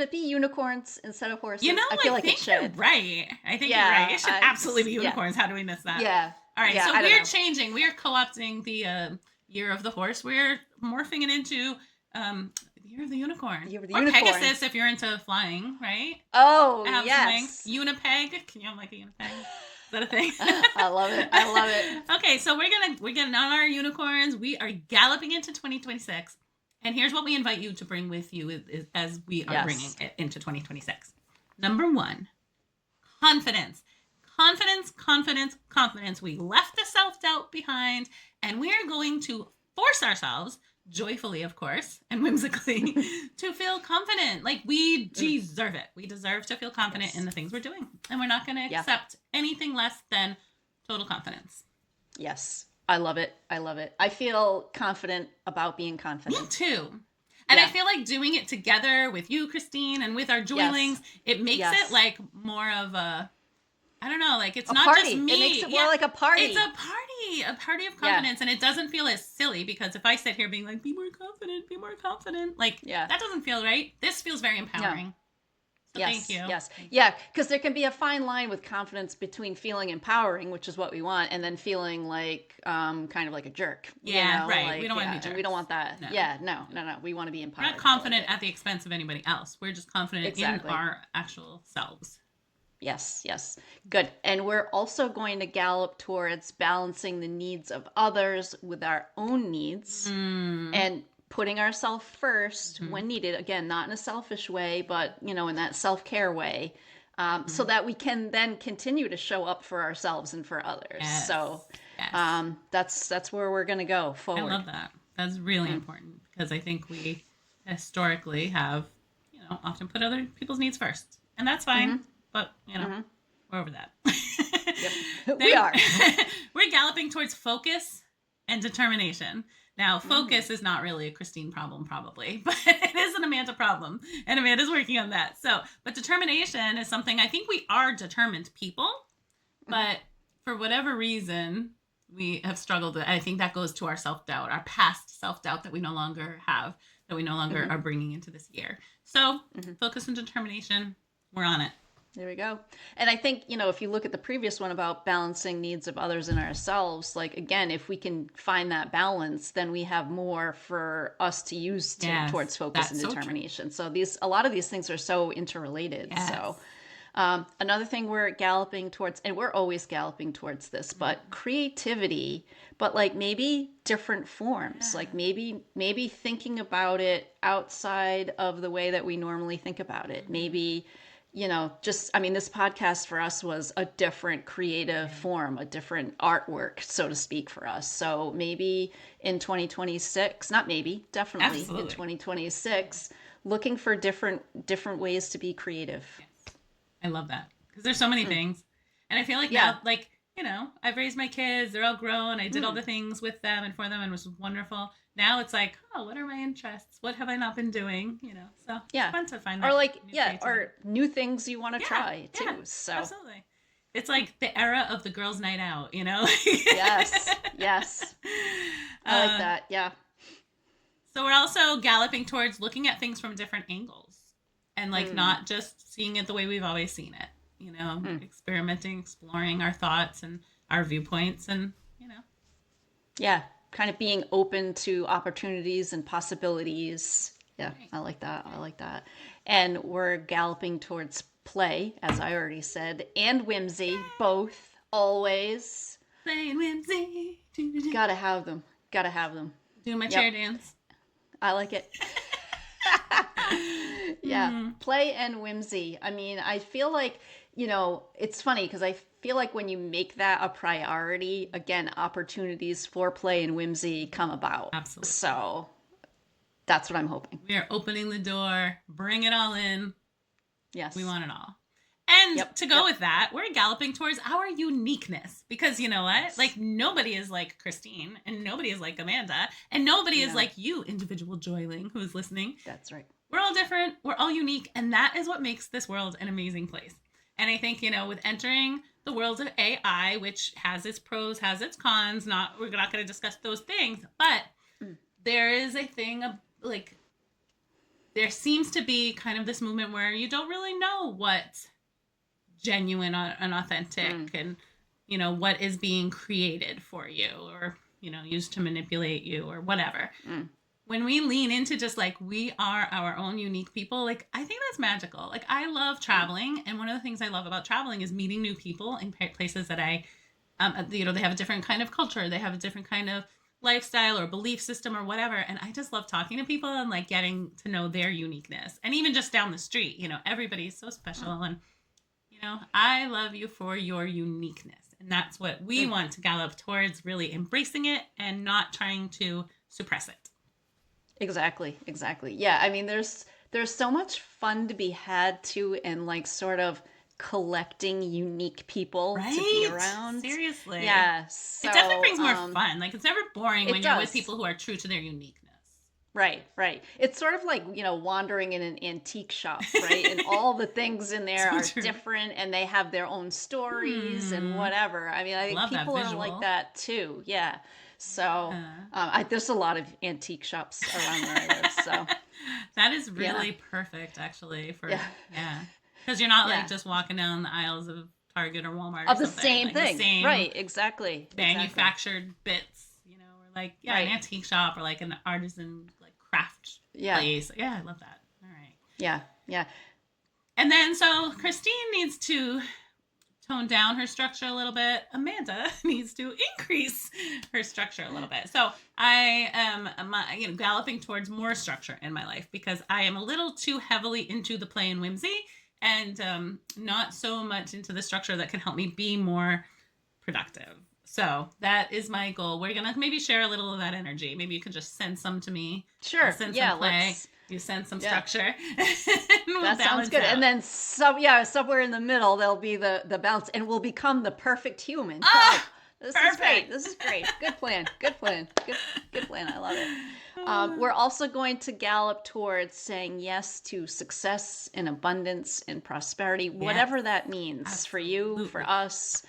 it be unicorns instead of horses? I feel like it should. You're right. I think you're right. It should absolutely be unicorns. Yeah. How do we miss that? Yeah. All right. So we're changing. We are co-opting the year of the horse. We're morphing it into the year of the unicorn. The year of the unicorn. Pegasus if you're into flying, right? Oh, yes. Unipeg. Can you have like a unipeg? Is that a thing? I love it. Okay, so we're getting on our unicorns. We are galloping into 2026. And here's what we invite you to bring with you as we are bringing it into 2026. Number 1, confidence. Confidence. We left the self-doubt behind, and we are going to force ourselves joyfully, of course, and whimsically, to feel confident. Like, we deserve it. We deserve to feel confident in the things we're doing. And we're not going to accept anything less than total confidence. Yes. I love it. I love it. I feel confident about being confident. Me too. And I feel like doing it together with you, Christine, and with our joylings, it makes it like more of a, I don't know, like it's not party. just me. It makes it more like a party. It's a party of confidence. And it doesn't feel as silly, because if I sit here being like, be more confident, like that doesn't feel right. This feels very empowering. No. So thank you. Yes. Yeah. Because there can be a fine line with confidence between feeling empowering, which is what we want, and then feeling like kind of like a jerk. Yeah, right. Like, we don't want to be jerks. We don't want that. No. Yeah. No. We want to be empowered. We're not confident at the expense of anybody else. We're just confident in our actual selves. Yes. Good. And we're also going to gallop towards balancing the needs of others with our own needs and putting ourselves first when needed. Again, not in a selfish way, but, in that self-care way, so that we can then continue to show up for ourselves and for others. Yes. So that's where we're going to go forward. I love that. That's really important, because I think we historically have, often put other people's needs first. And that's fine. But, we're over that. We are. We're galloping towards focus and determination. Now, focus is not really a Christine problem, probably, but it is an Amanda problem, and Amanda's working on that. So, but determination is something, I think we are determined people, but for whatever reason, we have struggled with. I think that goes to our self-doubt, our past self-doubt that we no longer have, that we no longer are bringing into this year. So, focus and determination, we're on it. There we go. And I think, if you look at the previous one about balancing needs of others and ourselves, like, again, if we can find that balance, then we have more for us to use towards focus and determination. So a lot of these things are so interrelated. Yes. So another thing we're galloping towards, and we're always galloping towards this, but creativity, but like maybe different forms, like maybe thinking about it outside of the way that we normally think about it. Maybe, this podcast for us was a different creative form, a different artwork, so to speak, for us. So maybe in 2026, not maybe, definitely in 2026, looking for different ways to be creative. Yes. I love that, because there's so many things. And I feel like now, like, I've raised my kids, they're all grown. I did all the things with them and for them, and it was wonderful. Now it's like, what are my interests? What have I not been doing? So it's fun to find that. Or like, or new things you want to try too. So absolutely. It's like the era of the girls' night out, Yes. I like that. Yeah. So we're also galloping towards looking at things from different angles, and like not just seeing it the way we've always seen it, experimenting, exploring our thoughts and our viewpoints, and, Yeah. Kind of being open to opportunities and possibilities. Yeah, I like that. And we're galloping towards play, as I already said, and whimsy, both, always. Play and whimsy. Gotta have them. Doing my chair dance. I like it. Play and whimsy. I feel like, it's funny because I feel like when you make that a priority, again, opportunities for play and whimsy come about. Absolutely. So that's what I'm hoping. We are opening the door. Bring it all in. Yes. We want it all. And to go with that, we're galloping towards our uniqueness, because you know what? Like, nobody is like Christine, and nobody is like Amanda, and nobody is like you, individual joyling who is listening. That's right. We're all different. We're all unique. And that is what makes this world an amazing place. And I think, with entering the world of AI, which has its pros, has its cons, we're not going to discuss those things, but there is a thing of like, there seems to be kind of this movement where you don't really know what's genuine and authentic and, what is being created for you or, used to manipulate you or whatever. When we lean into just like, we are our own unique people, like, I think that's magical. Like, I love traveling. And one of the things I love about traveling is meeting new people in places that they have a different kind of culture. They have a different kind of lifestyle or belief system or whatever. And I just love talking to people and like getting to know their uniqueness. And even just down the street, everybody's so special. And, I love you for your uniqueness. And that's what we want to gallop towards, really embracing it and not trying to suppress it. Exactly, exactly. Yeah, I mean, there's so much fun to be had too, in like sort of collecting unique people to be Right? around. Seriously. Yeah, It definitely so brings more fun. Like, it's never boring it when you're with does. people who are true to their uniqueness. Right, right. It's sort of like, wandering in an antique shop, right? And all the things in there So are true. different and they have their own stories and Hmm. whatever. I mean, I think Love that people are like visual. that too. Yeah. So, Yeah. there's a lot of antique shops around where I live. So, That is yeah, really perfect, actually, yeah, for, yeah. Because you're not like yeah. just walking down the aisles of Target or Walmart or Of the something. same Like the thing. same Right, exactly, exactly. manufactured bits, or like, yeah, an Right. antique shop or like an artisan, like craft Yeah, place. Yeah, I love that. All right. yeah, yeah. And then, so Christine needs to tone down her structure a little bit. Amanda needs to increase her structure a little bit. So I am, galloping towards more structure in my life because I am a little too heavily into the play and whimsy, and not so much into the structure that can help me be more productive. So that is my goal. We're gonna maybe share a little of that energy. Maybe you can just send some to me. I'll Sure. send some Yeah, play. let's. You send some Yeah. structure, and we'll That sounds balance good. And out. then somewhere in the middle there'll be the balance, and we'll become the perfect human. Oh, Ah, this is great. perfect. This is great. Good plan. Good plan. Good plan. I love it. We're also going to gallop towards saying yes to success and abundance and prosperity, Yes, whatever that means for you, for absolutely. us.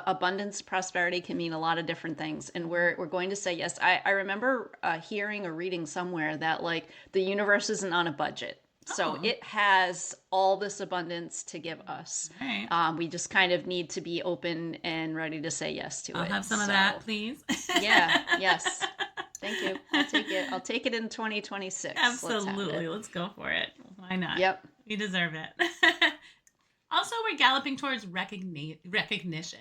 Abundance, prosperity can mean a lot of different things, and we're going to say yes. I remember hearing or reading somewhere that like the universe isn't on a budget, so Oh, it has all this abundance to give us. all right. We just kind of need to be open and ready to say yes to I'll it. have some of that, So please. yeah, yes, thank you. I'll take it. I'll take it in 2026. Let's have Absolutely. it. Let's go for it. Why not? Yep. We deserve it. Also, we're galloping towards recognition.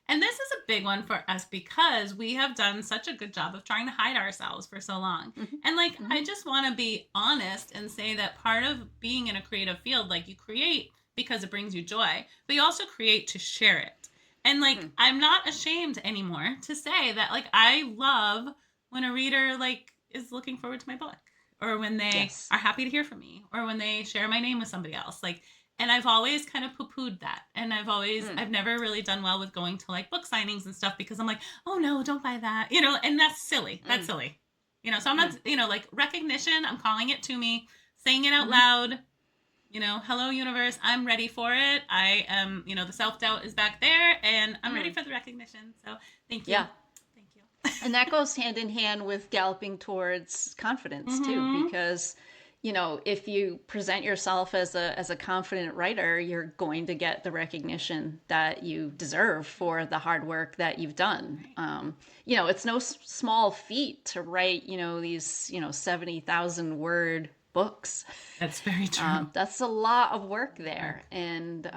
And this is a big one for us because we have done such a good job of trying to hide ourselves for so long. Hmm. And like, Hmm. I just want to be honest and say that part of being in a creative field, like, you create because it brings you joy, but you also create to share it. And like, I'm not ashamed anymore to say that, like, I love when a reader like is looking forward to my book, or when they Yes. are happy to hear from me, or when they share my name with somebody else. Like, and I've always kind of poo-pooed that, and I've never really done well with going to like book signings and stuff because I'm like, oh no, don't buy that, and that's silly. That's silly. So I'm not, like, recognition, I'm calling it to me, saying it out loud. Hello universe, I'm ready for it. I am, the self-doubt is back there, and I'm ready for the recognition. So thank you. Yeah. Thank you. And that goes hand in hand with galloping towards confidence too, Mm-hmm. because if you present yourself as a confident writer, you're going to get the recognition that you deserve for the hard work that you've done. It's no small feat to write these 70,000 word books. That's very true. That's a lot of work there, and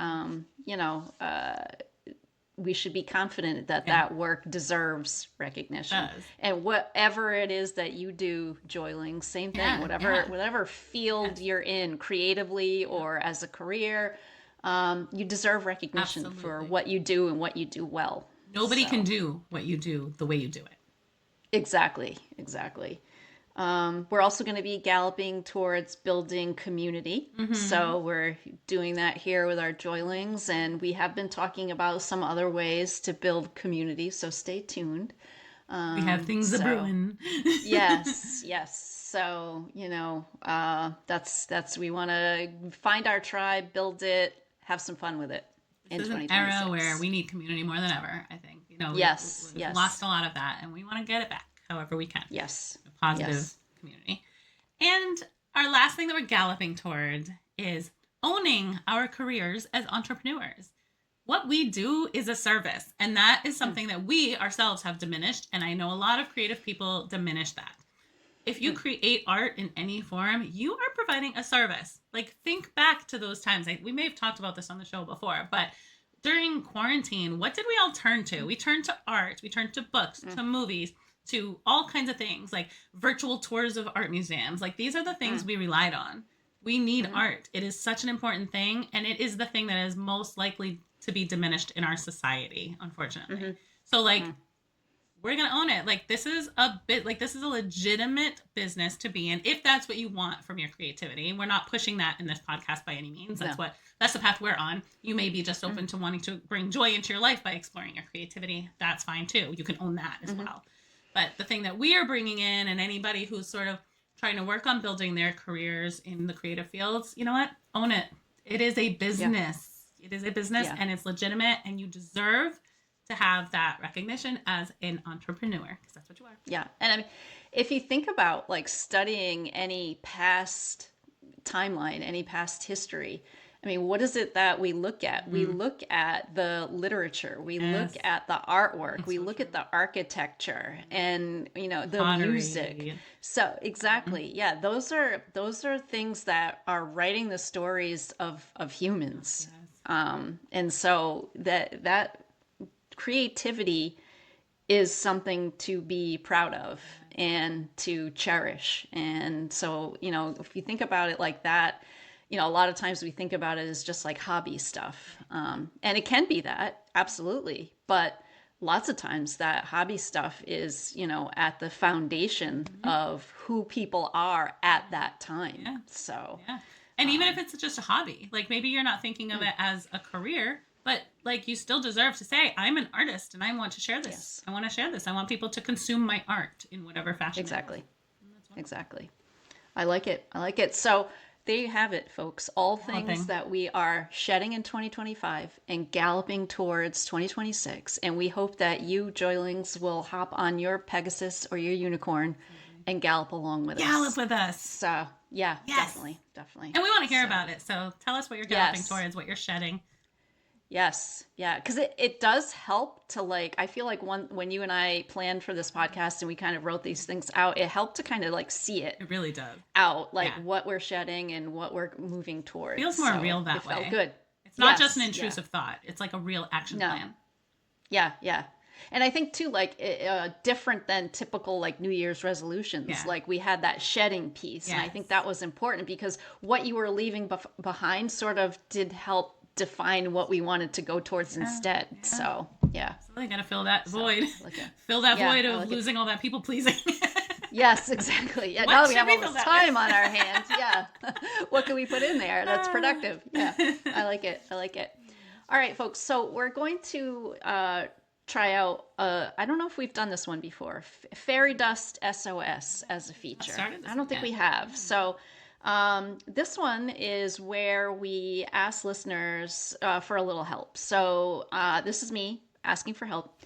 we should be confident that Yeah, that work deserves recognition. it does. And whatever it is that you do, Joyling, same thing. Yeah, Whatever field yes, you're in, creatively or as a career, you deserve recognition for absolutely. what you do and what you do well. Nobody can So do what you do the way you do it. exactly, exactly. We're also going to be galloping towards building community. Mm-hmm. So we're doing that here with our joylings, and we have been talking about some other ways to build community. So stay tuned. We have things a So brewing. yes, yes. So that's we want to find our tribe, build it, have some fun with it in This is an era where 2026. we need community more than ever. I think Yes, we've yes, lost a lot of that, and we want to get it back however we can. yes, A positive yes. community. And our last thing that we're galloping toward is owning our careers as entrepreneurs. What we do is a service, and that is something that we ourselves have diminished, and I know a lot of creative people diminish that. If you create art in any form, you are providing a service. Like, think back to those times. We may have talked about this on the show before, but during quarantine, what did we all turn to? We turned to art, we turned to books, to movies, to all kinds of things, like virtual tours of art museums. Like, these are the things we relied on. We need art. It is such an important thing, and it is the thing that is most likely to be diminished in our society, unfortunately. So, like, we're going to own it. Like, this is a legitimate business to be in if that's what you want from your creativity. We're not pushing that in this podcast by any means. That's the path we're on. You may be just open to wanting to bring joy into your life by exploring your creativity. That's fine too. You can own that as well. But the thing that we are bringing in, and anybody who's sort of trying to work on building their careers in the creative fields, you know what? Own it. It is a business. Yeah. It is a business and it's legitimate, and you deserve to have that recognition as an entrepreneur, because that's what you are. Yeah. And I mean, if you think about like studying any past timeline, any past history, I mean, what is it that we look at? We look at the literature, we look at the artwork, we look at the architecture, and the pottery, music. So exactly. Yeah, those are things that are writing the stories of humans. And so that creativity is something to be proud of and to cherish. And so, if you think about it like that, a lot of times we think about it as just like hobby stuff. And it can be that, absolutely. But lots of times that hobby stuff is, at the foundation of who people are at that time. Yeah. So, and even if it's just a hobby, like maybe you're not thinking of it as a career, but like you still deserve to say, I'm an artist and I want to share this. Yes. I want to share this. I want people to consume my art in whatever fashion. Exactly. Exactly. I like it. So there you have it, folks. All things that we are shedding in 2025 and galloping towards 2026. And we hope that you, Joylings, will hop on your Pegasus or your unicorn and gallop along with us. Gallop with us. So, yeah, definitely. And we want to hear about it. So tell us what you're galloping towards, what you're shedding. Yes. Yeah. Because it does help to I feel like when you and I planned for this podcast and we kind of wrote these things out, it helped to kind of see it. It really does. Out, what we're shedding and what we're moving towards. It feels more real that way. It felt good. It's not just an intrusive thought. It's like a real action plan. Yeah. Yeah. And I think too, different than typical New Year's resolutions. Yeah. We had that shedding piece. Yes. And I think that was important because what you were leaving behind sort of did help define what we wanted to go towards instead. Yeah. So I gotta fill that void. Fill that void of losing all that people pleasing. Yes, exactly. Yeah, now that we have all this time on our hands, what can we put in there that's productive? Yeah, I like it. All right, folks. So we're going to try out. I don't know if we've done this one before. Fairy Dust SOS as a feature. I don't think we have. So. This one is where we ask listeners for a little help. So this is me asking for help.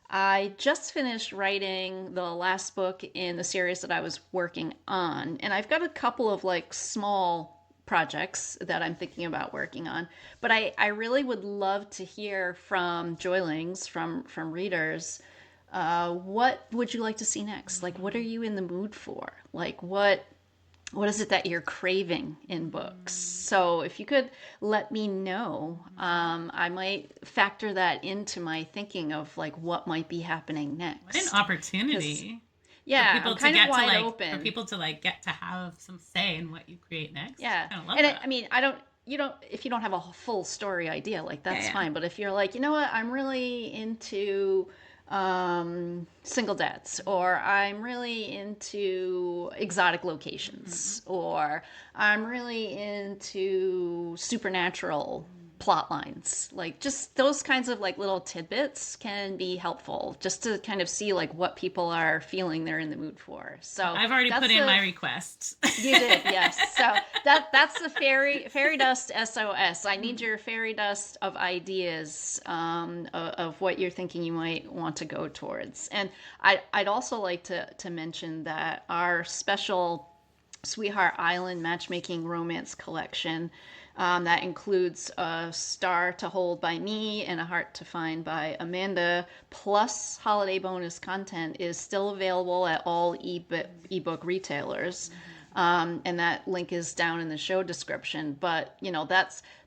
I just finished writing the last book in the series that I was working on, and I've got a couple of small projects that I'm thinking about working on. But I really would love to hear from Joylings, from readers. What would you like to see next? What are you in the mood for? What is it that you're craving in books? So if you could let me know, I might factor that into my thinking of what might be happening next. What an opportunity. Yeah, I'm kind of wide open. For people to get to have some say in what you create next. Yeah, I mean, if you don't have a full story idea, that's fine. But if you're you know what, I'm really into single dads, or I'm really into exotic locations, or I'm really into supernatural plot lines, just those kinds of little tidbits can be helpful just to kind of see what people are feeling they're in the mood for. So I've already put in my requests. You did, yes. So that's the fairy dust SOS. I need your fairy dust of ideas of what you're thinking you might want to go towards. And I'd also like to mention that our special Sweetheart Island Matchmaking Romance Collection that includes a Star to Hold by me and a Heart to Find by Amanda, plus holiday bonus content, is still available at all ebook retailers. And that link is down in the show description. But,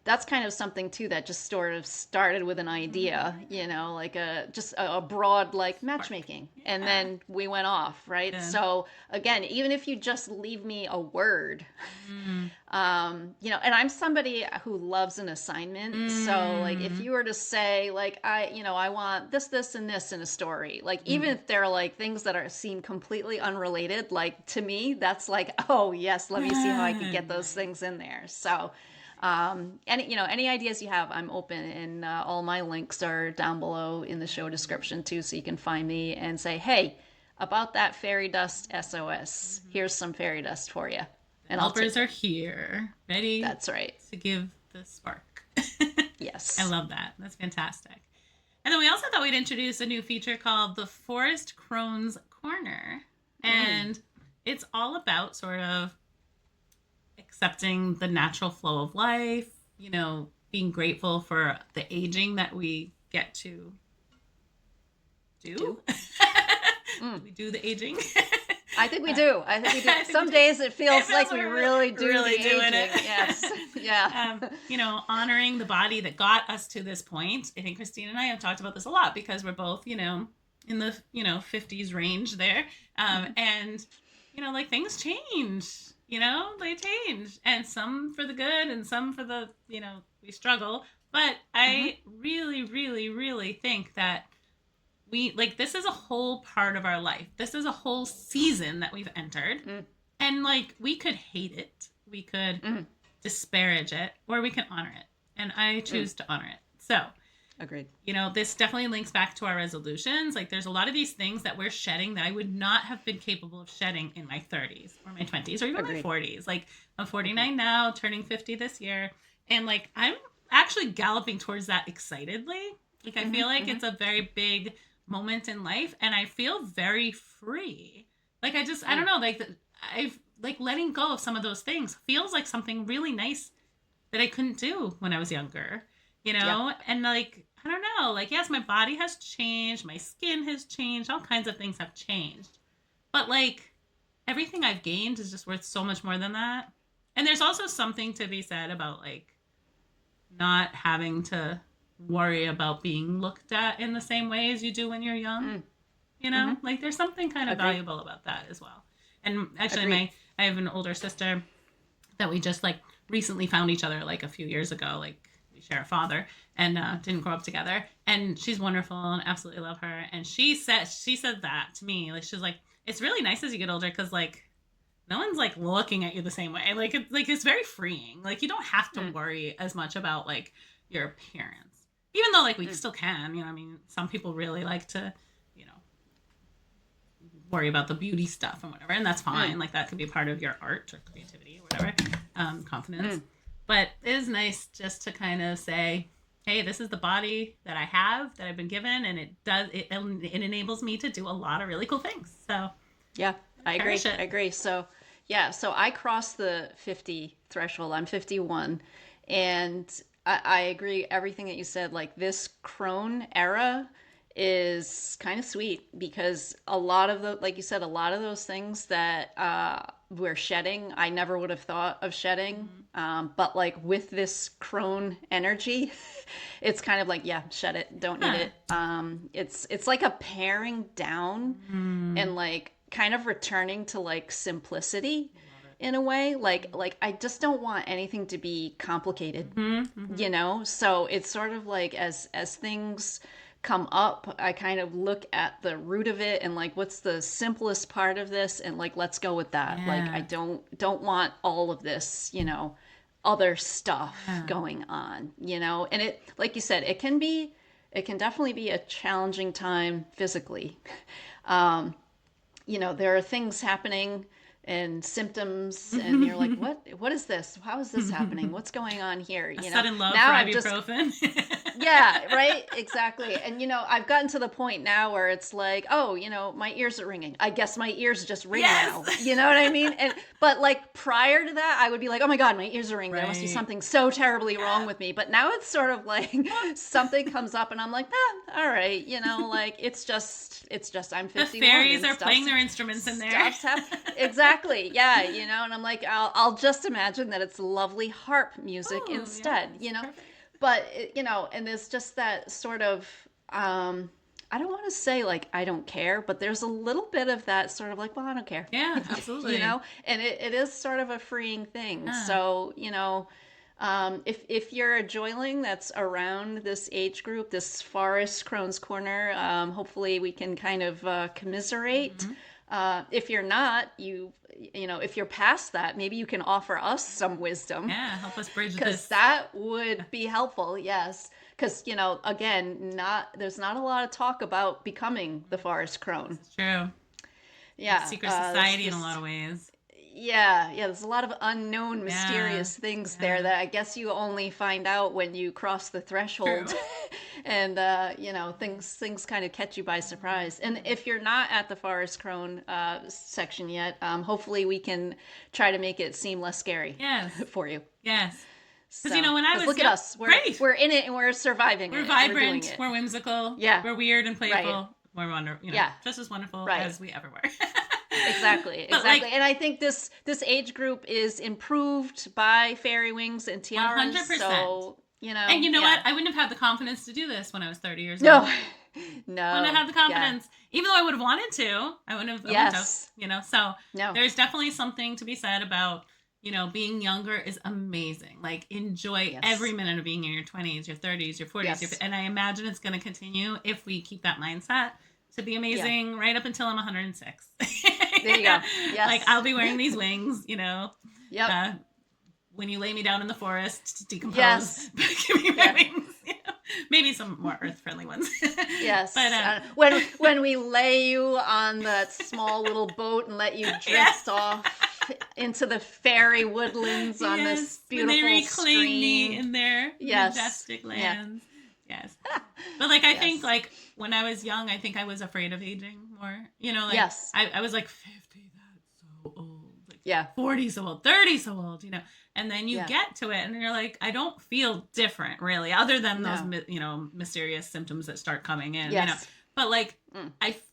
that's kind of something too that just sort of started with an idea, like just a broad like matchmaking, and then we went off, right? Good. So again, even if you just leave me a word, and I'm somebody who loves an assignment. So like if you were to say like I want this and this in a story, like even if they're like things that seem completely unrelated, like to me that's like, oh yes, let me see how I could get those things in there. So any ideas you have, I'm open, and all my links are down below in the show description too, so you can find me and say, hey, about that fairy dust SOS, here's some fairy dust for you. And helpers are here, ready. That's right. To give the spark. Yes. I love that. That's fantastic. And then we also thought we'd introduce a new feature called the Forest Crone's Corner. And it's all about sort of accepting the natural flow of life, being grateful for the aging that we get to do. We do the aging. I think we do. Some days it feels like we really do the aging. Yes. Yeah. Honoring the body that got us to this point. I think Christine and I have talked about this a lot because we're both, in the, 50s range there. And, like things change. They change, and some for the good and some for the, we struggle. But I really, really, really think that this is a whole part of our life. This is a whole season that we've entered. And we could hate it. We could disparage it, or we can honor it. And I choose to honor it. So, agreed. This definitely links back to our resolutions. There's a lot of these things that we're shedding that I would not have been capable of shedding in my 30s or my 20s or even my 40s. I'm 49 now, turning 50 this year. And I'm actually galloping towards that excitedly. I feel like it's a very big moment in life, and I feel very free. I don't know, I've letting go of some of those things feels like something really nice that I couldn't do when I was younger, and I don't know, yes, my body has changed, my skin has changed, all kinds of things have changed, but everything I've gained is just worth so much more than that. And there's also something to be said about not having to worry about being looked at in the same way as you do when you're young. There's something kind of valuable about that as well. And actually I have an older sister that we just recently found each other a few years ago. We share a father and didn't grow up together, and she's wonderful and absolutely love her. And she said that to me, she's it's really nice as you get older because no one's looking at you the same way. It's very freeing. You don't have to worry as much about your appearance, even though we still can. Some people really like to worry about the beauty stuff and whatever, and that's fine. That could be part of your art or creativity or whatever, confidence. But it is nice just to kind of say, hey, this is the body that I have, that I've been given, and it enables me to do a lot of really cool things. So yeah, I agree. So yeah, so I crossed the 50 threshold. I'm 51, and I agree everything that you said. This crone era is kind of sweet because a lot of like you said, a lot of those things that we're shedding, I never would have thought of shedding. But with this crone energy, it's kind of shed it, don't need it. It's like a paring down and kind of returning to simplicity in a way. I just don't want anything to be complicated, so it's sort of as things come up, I kind of look at the root of it and what's the simplest part of this, and let's go with that. I don't want all of this other stuff going on, and it, like you said, it can definitely be a challenging time physically. There are things happening and symptoms, and you're what is this? How is this happening? What's going on here? Sudden love now for ibuprofen. Yeah, right, exactly. And I've gotten to the point now where it's my ears are ringing. I guess my ears just ring now. You know what I mean? But prior to that, I would be oh my God, my ears are ringing. Right. There must be something so terribly wrong with me. But now it's sort of something comes up and I'm all right, it's just I'm 51. The fairies are playing their instruments in there. Exactly. exactly. Yeah, and I'm like, I'll just imagine that it's lovely harp music instead, Perfect. But and there's just that sort of I don't want to say like I don't care, but there's a little bit of that sort of like, well, I don't care. Yeah, absolutely. And it is sort of a freeing thing. Yeah. So, if you're a joiling that's around this age group, this Forest Crone's Corner, hopefully we can kind of commiserate. If you're not, if you're past that, maybe you can offer us some wisdom. Yeah, help us bridge Because this. that would be helpful, yes. Because, again, there's not a lot of talk about becoming the Forest Crone. It's true. Yeah. Secret society in a lot of ways. Yeah, there's a lot of unknown, mysterious things there that I guess you only find out when you cross the threshold. And, things kind of catch you by surprise. And if you're not at the Forest Crone section yet, hopefully we can try to make it seem less scary for you. Yes. Because, when I was look at us. We're in it and we're surviving. We're vibrant. We're whimsical. Yeah. We're weird and playful. Right. We're wonderful. Just as wonderful as we ever were. Exactly. And I think this age group is improved by fairy wings and tiaras. 100%. So, And you know what? I wouldn't have had the confidence to do this when I was 30 years old. No. I wouldn't have had the confidence. Even though I would have wanted to, I wouldn't have. Yes. So there's definitely something to be said about, being younger is amazing. Like, enjoy every minute of being in your 20s, your 30s, your 40s. And I imagine it's going to continue if we keep that mindset to be amazing right up until I'm 106. There you go. Yes. Like, I'll be wearing these wings, Yep. When you lay me down in the forest to decompose, give me my wings. Maybe some more earth-friendly ones. Yes. But when we lay you on that small little boat and let you drift off into the fairy woodlands on this beautiful when they reclaim stream. me in their majestic lands. Yes. But I think when I was young, I think I was afraid of aging more. I was like 50, that's so old. 40 so old, 30 so old, And then you get to it and you're like, I don't feel different really, other than those mysterious symptoms that start coming in, But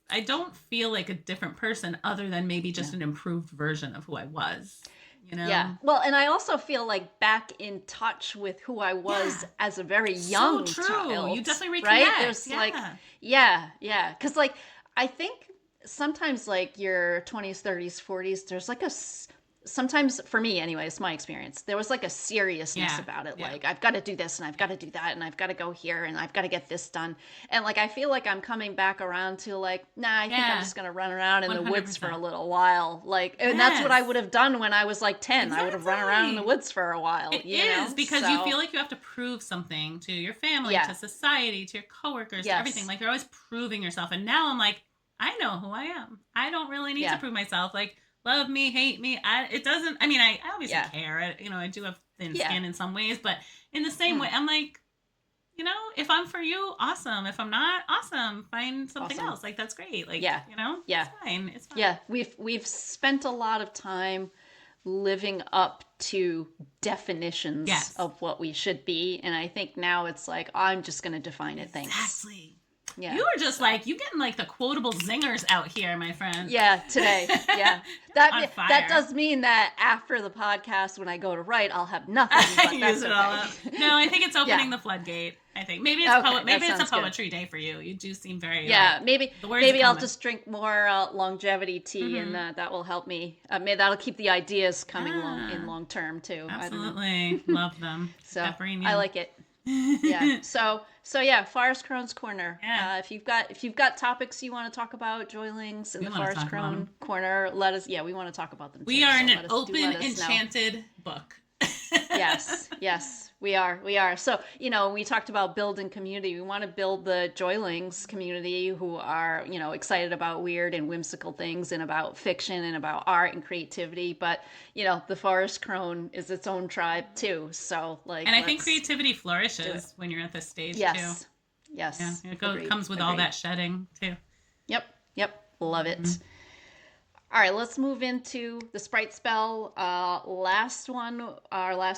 I don't feel like a different person other than maybe just an improved version of who I was. Yeah. Well, and I also feel like back in touch with who I was as a very young child. You definitely reconnect. Right? There's because I think sometimes your 20s, 30s, 40s, there's sometimes for me anyway, it's my experience. There was a seriousness about it. Like, I've got to do this and I've got to do that and I've got to go here and I've got to get this done. And I feel like I'm coming back around to I think I'm just going to run around in 100%. The woods for a little while. And that's what I would have done when I was 10. Exactly. I would have run around in the woods for a while. It is because you feel like you have to prove something to your family, to society, to your coworkers, to everything. You're always proving yourself. And now I'm I know who I am. I don't really need to prove myself. Love me, hate me. I obviously care. I do have thin skin in some ways, but in the same way, I'm if I'm for you, awesome. If I'm not, awesome. Find something else. That's great. It's fine. It's fine. Yeah. We've spent a lot of time living up to definitions of what we should be. And I think now it's I'm just going to define it. Thanks. Exactly. Yeah. You were just you getting the quotable zingers out here, my friend. Yeah, today. Yeah. That does mean that after the podcast, when I go to write, I'll have nothing. But that's Use it all up. No, I think it's opening the floodgate. I think maybe it's maybe it's a poetry day for you. You do seem very maybe I'll just drink more longevity tea, and that will help me. Maybe that'll keep the ideas coming long term too. Absolutely, love them. So I like it. Yeah. So yeah, Forest Crone's Corner. Yeah. If you've got topics you want to talk about, joilings in the Forest Crone Corner, let us. Yeah, we want to talk about them. We are in an open, enchanted book. Yes, we are. So, we talked about building community. We want to build the joilings community who are, excited about weird and whimsical things and about fiction and about art and creativity. But, the Forest Crone is its own tribe too. So and I think creativity flourishes when you're at this stage too. Yes. Yeah, it comes with all that shedding too. Yep. Love it. Mm-hmm. All right, let's move into the Sprite spell. Our last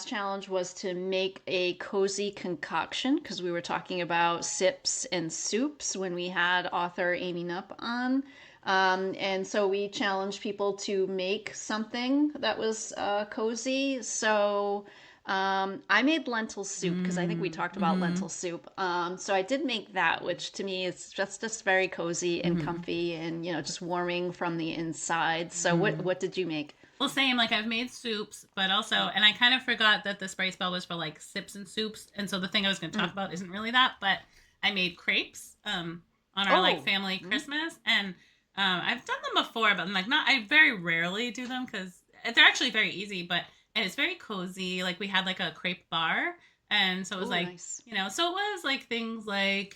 challenge was to make a cozy concoction because we were talking about sips and soups when we had author Amy Knupp on. And so we challenged people to make something that was cozy. So I made lentil soup because I think we talked about lentil soup. So I did make that, which to me is just very cozy and comfy, and just warming from the inside. So what did you make? Well, same. Like I've made soups, but also, and I kind of forgot that the Sprite spell was for like sips and soups, and so the thing I was going to talk about isn't really that. But I made crepes on our like family Christmas, and I've done them before, but I'm like not. I very rarely do them because they're actually very easy, and it's very cozy. Like we had like a crepe bar, and so it was Nice. so it was like things like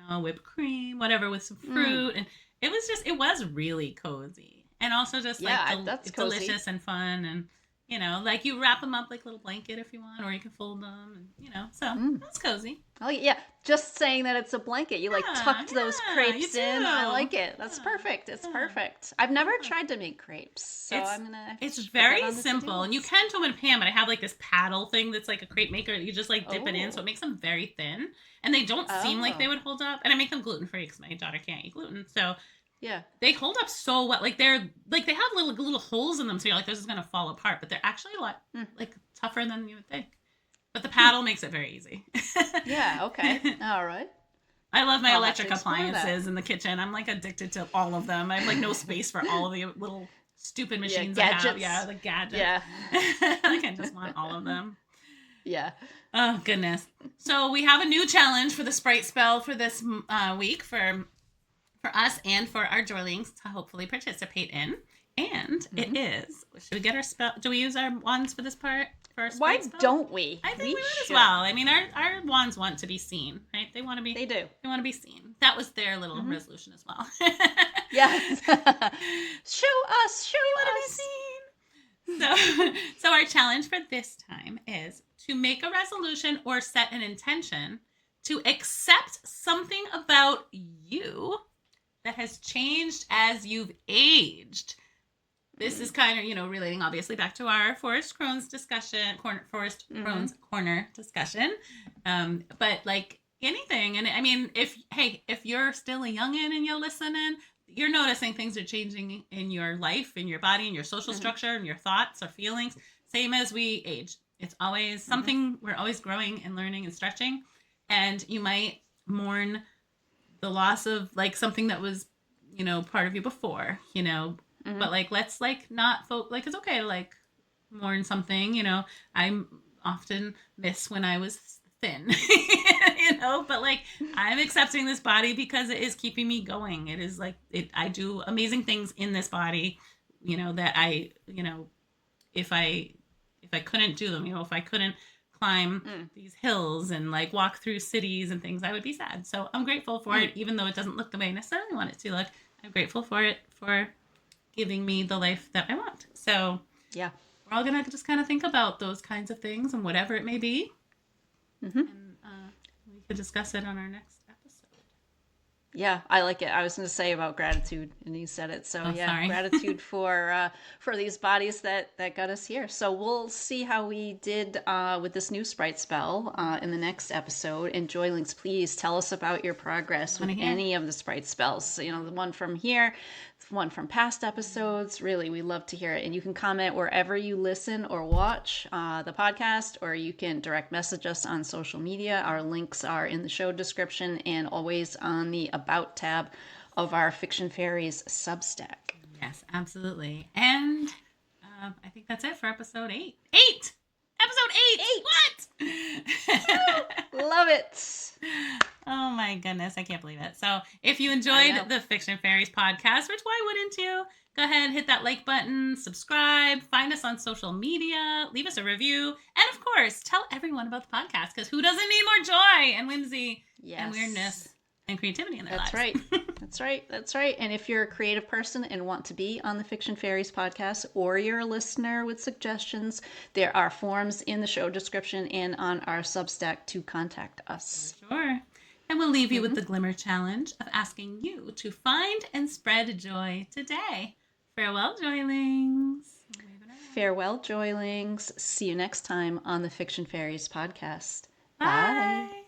whipped cream, whatever, with some fruit, and it was really cozy. And also just that's delicious and fun, and like you wrap them up like a little blanket if you want, or you can fold them, and so that's cozy. Oh yeah, just saying that it's a blanket. You like tucked those crepes in. I like it. That's perfect. It's perfect. I've never tried to make crepes, so I'm gonna. It's very simple, and you can do them in a pan. But I have like this paddle thing that's like a crepe maker. You just like dip it in, so it makes them very thin, and they don't seem like they would hold up. And I make them gluten free because my daughter can't eat gluten, so. Yeah. They hold up so well. Like they have little holes in them, so you're like, this is gonna fall apart. But they're actually a lot like tougher than you would think. But the paddle makes it very easy. Yeah, okay. All right. I love my electric appliances in the kitchen. I'm like addicted to all of them. I have like no space for all of the little stupid machines I have. Yeah, the gadgets. Yeah. Like I just want all of them. Yeah. Oh goodness. So we have a new challenge for the Sprite spell for this week for us and for our joylings to hopefully participate in. And it is, should we get our spell? Do we use our wands for this part? For our Why spell? don't we? I think we might as well. I mean, our wands want to be seen, right? They want to be. They do. They want to be seen. That was their little resolution as well. Yes. Show us. We want to be seen. So our challenge for this time is to make a resolution or set an intention to accept something about you that has changed as you've aged. This is kind of, relating obviously back to our Forest Crohn's discussion, Crohn's Corner discussion. But like anything, and I mean, if you're still a youngin' and you're listening, you're noticing things are changing in your life, in your body, in your social structure, and your thoughts or feelings. Same as we age. It's always something, we're always growing and learning and stretching. And you might mourn the loss of like something that was, part of you before, but like, let's like not like, it's okay to like mourn something, I often miss when I was thin, but like I'm accepting this body because it is keeping me going. It is like I do amazing things in this body, that I, if I couldn't do them, if I couldn't climb these hills and like walk through cities and things, I would be sad. So I'm grateful for it, even though it doesn't look the way I necessarily want it to look. I'm grateful for it for giving me the life that I want. So yeah, we're all gonna just kind of think about those kinds of things and whatever it may be, and we could discuss it on our next episode. Yeah, I like it. I was going to say about gratitude, and you said it. So gratitude for these bodies that got us here. So we'll see how we did with this new Sprite spell in the next episode. And Joylings, please tell us about your progress with any of the Sprite spells. The one from here, the one from past episodes. Really, we love to hear it. And you can comment wherever you listen or watch the podcast, or you can direct message us on social media. Our links are in the show description and always on the About tab of our Fiction Faeries Substack. Yes, absolutely. And I think that's it for episode 8. Episode 8! What? Love it. Oh my goodness, I can't believe it. So if you enjoyed the Fiction Faeries podcast, which why wouldn't you? Go ahead, hit that like button, subscribe, find us on social media, leave us a review, and of course, tell everyone about the podcast, because who doesn't need more joy and whimsy and weirdness and creativity in their lives? That's right. And if you're a creative person and want to be on the Fiction Faeries podcast, or you're a listener with suggestions, there are forms in the show description and on our Substack to contact us. Sure. And we'll leave you with the Glimmer Challenge of asking you to find and spread joy today. Farewell, Joylings. Farewell, Joylings. See you next time on the Fiction Faeries podcast. Bye.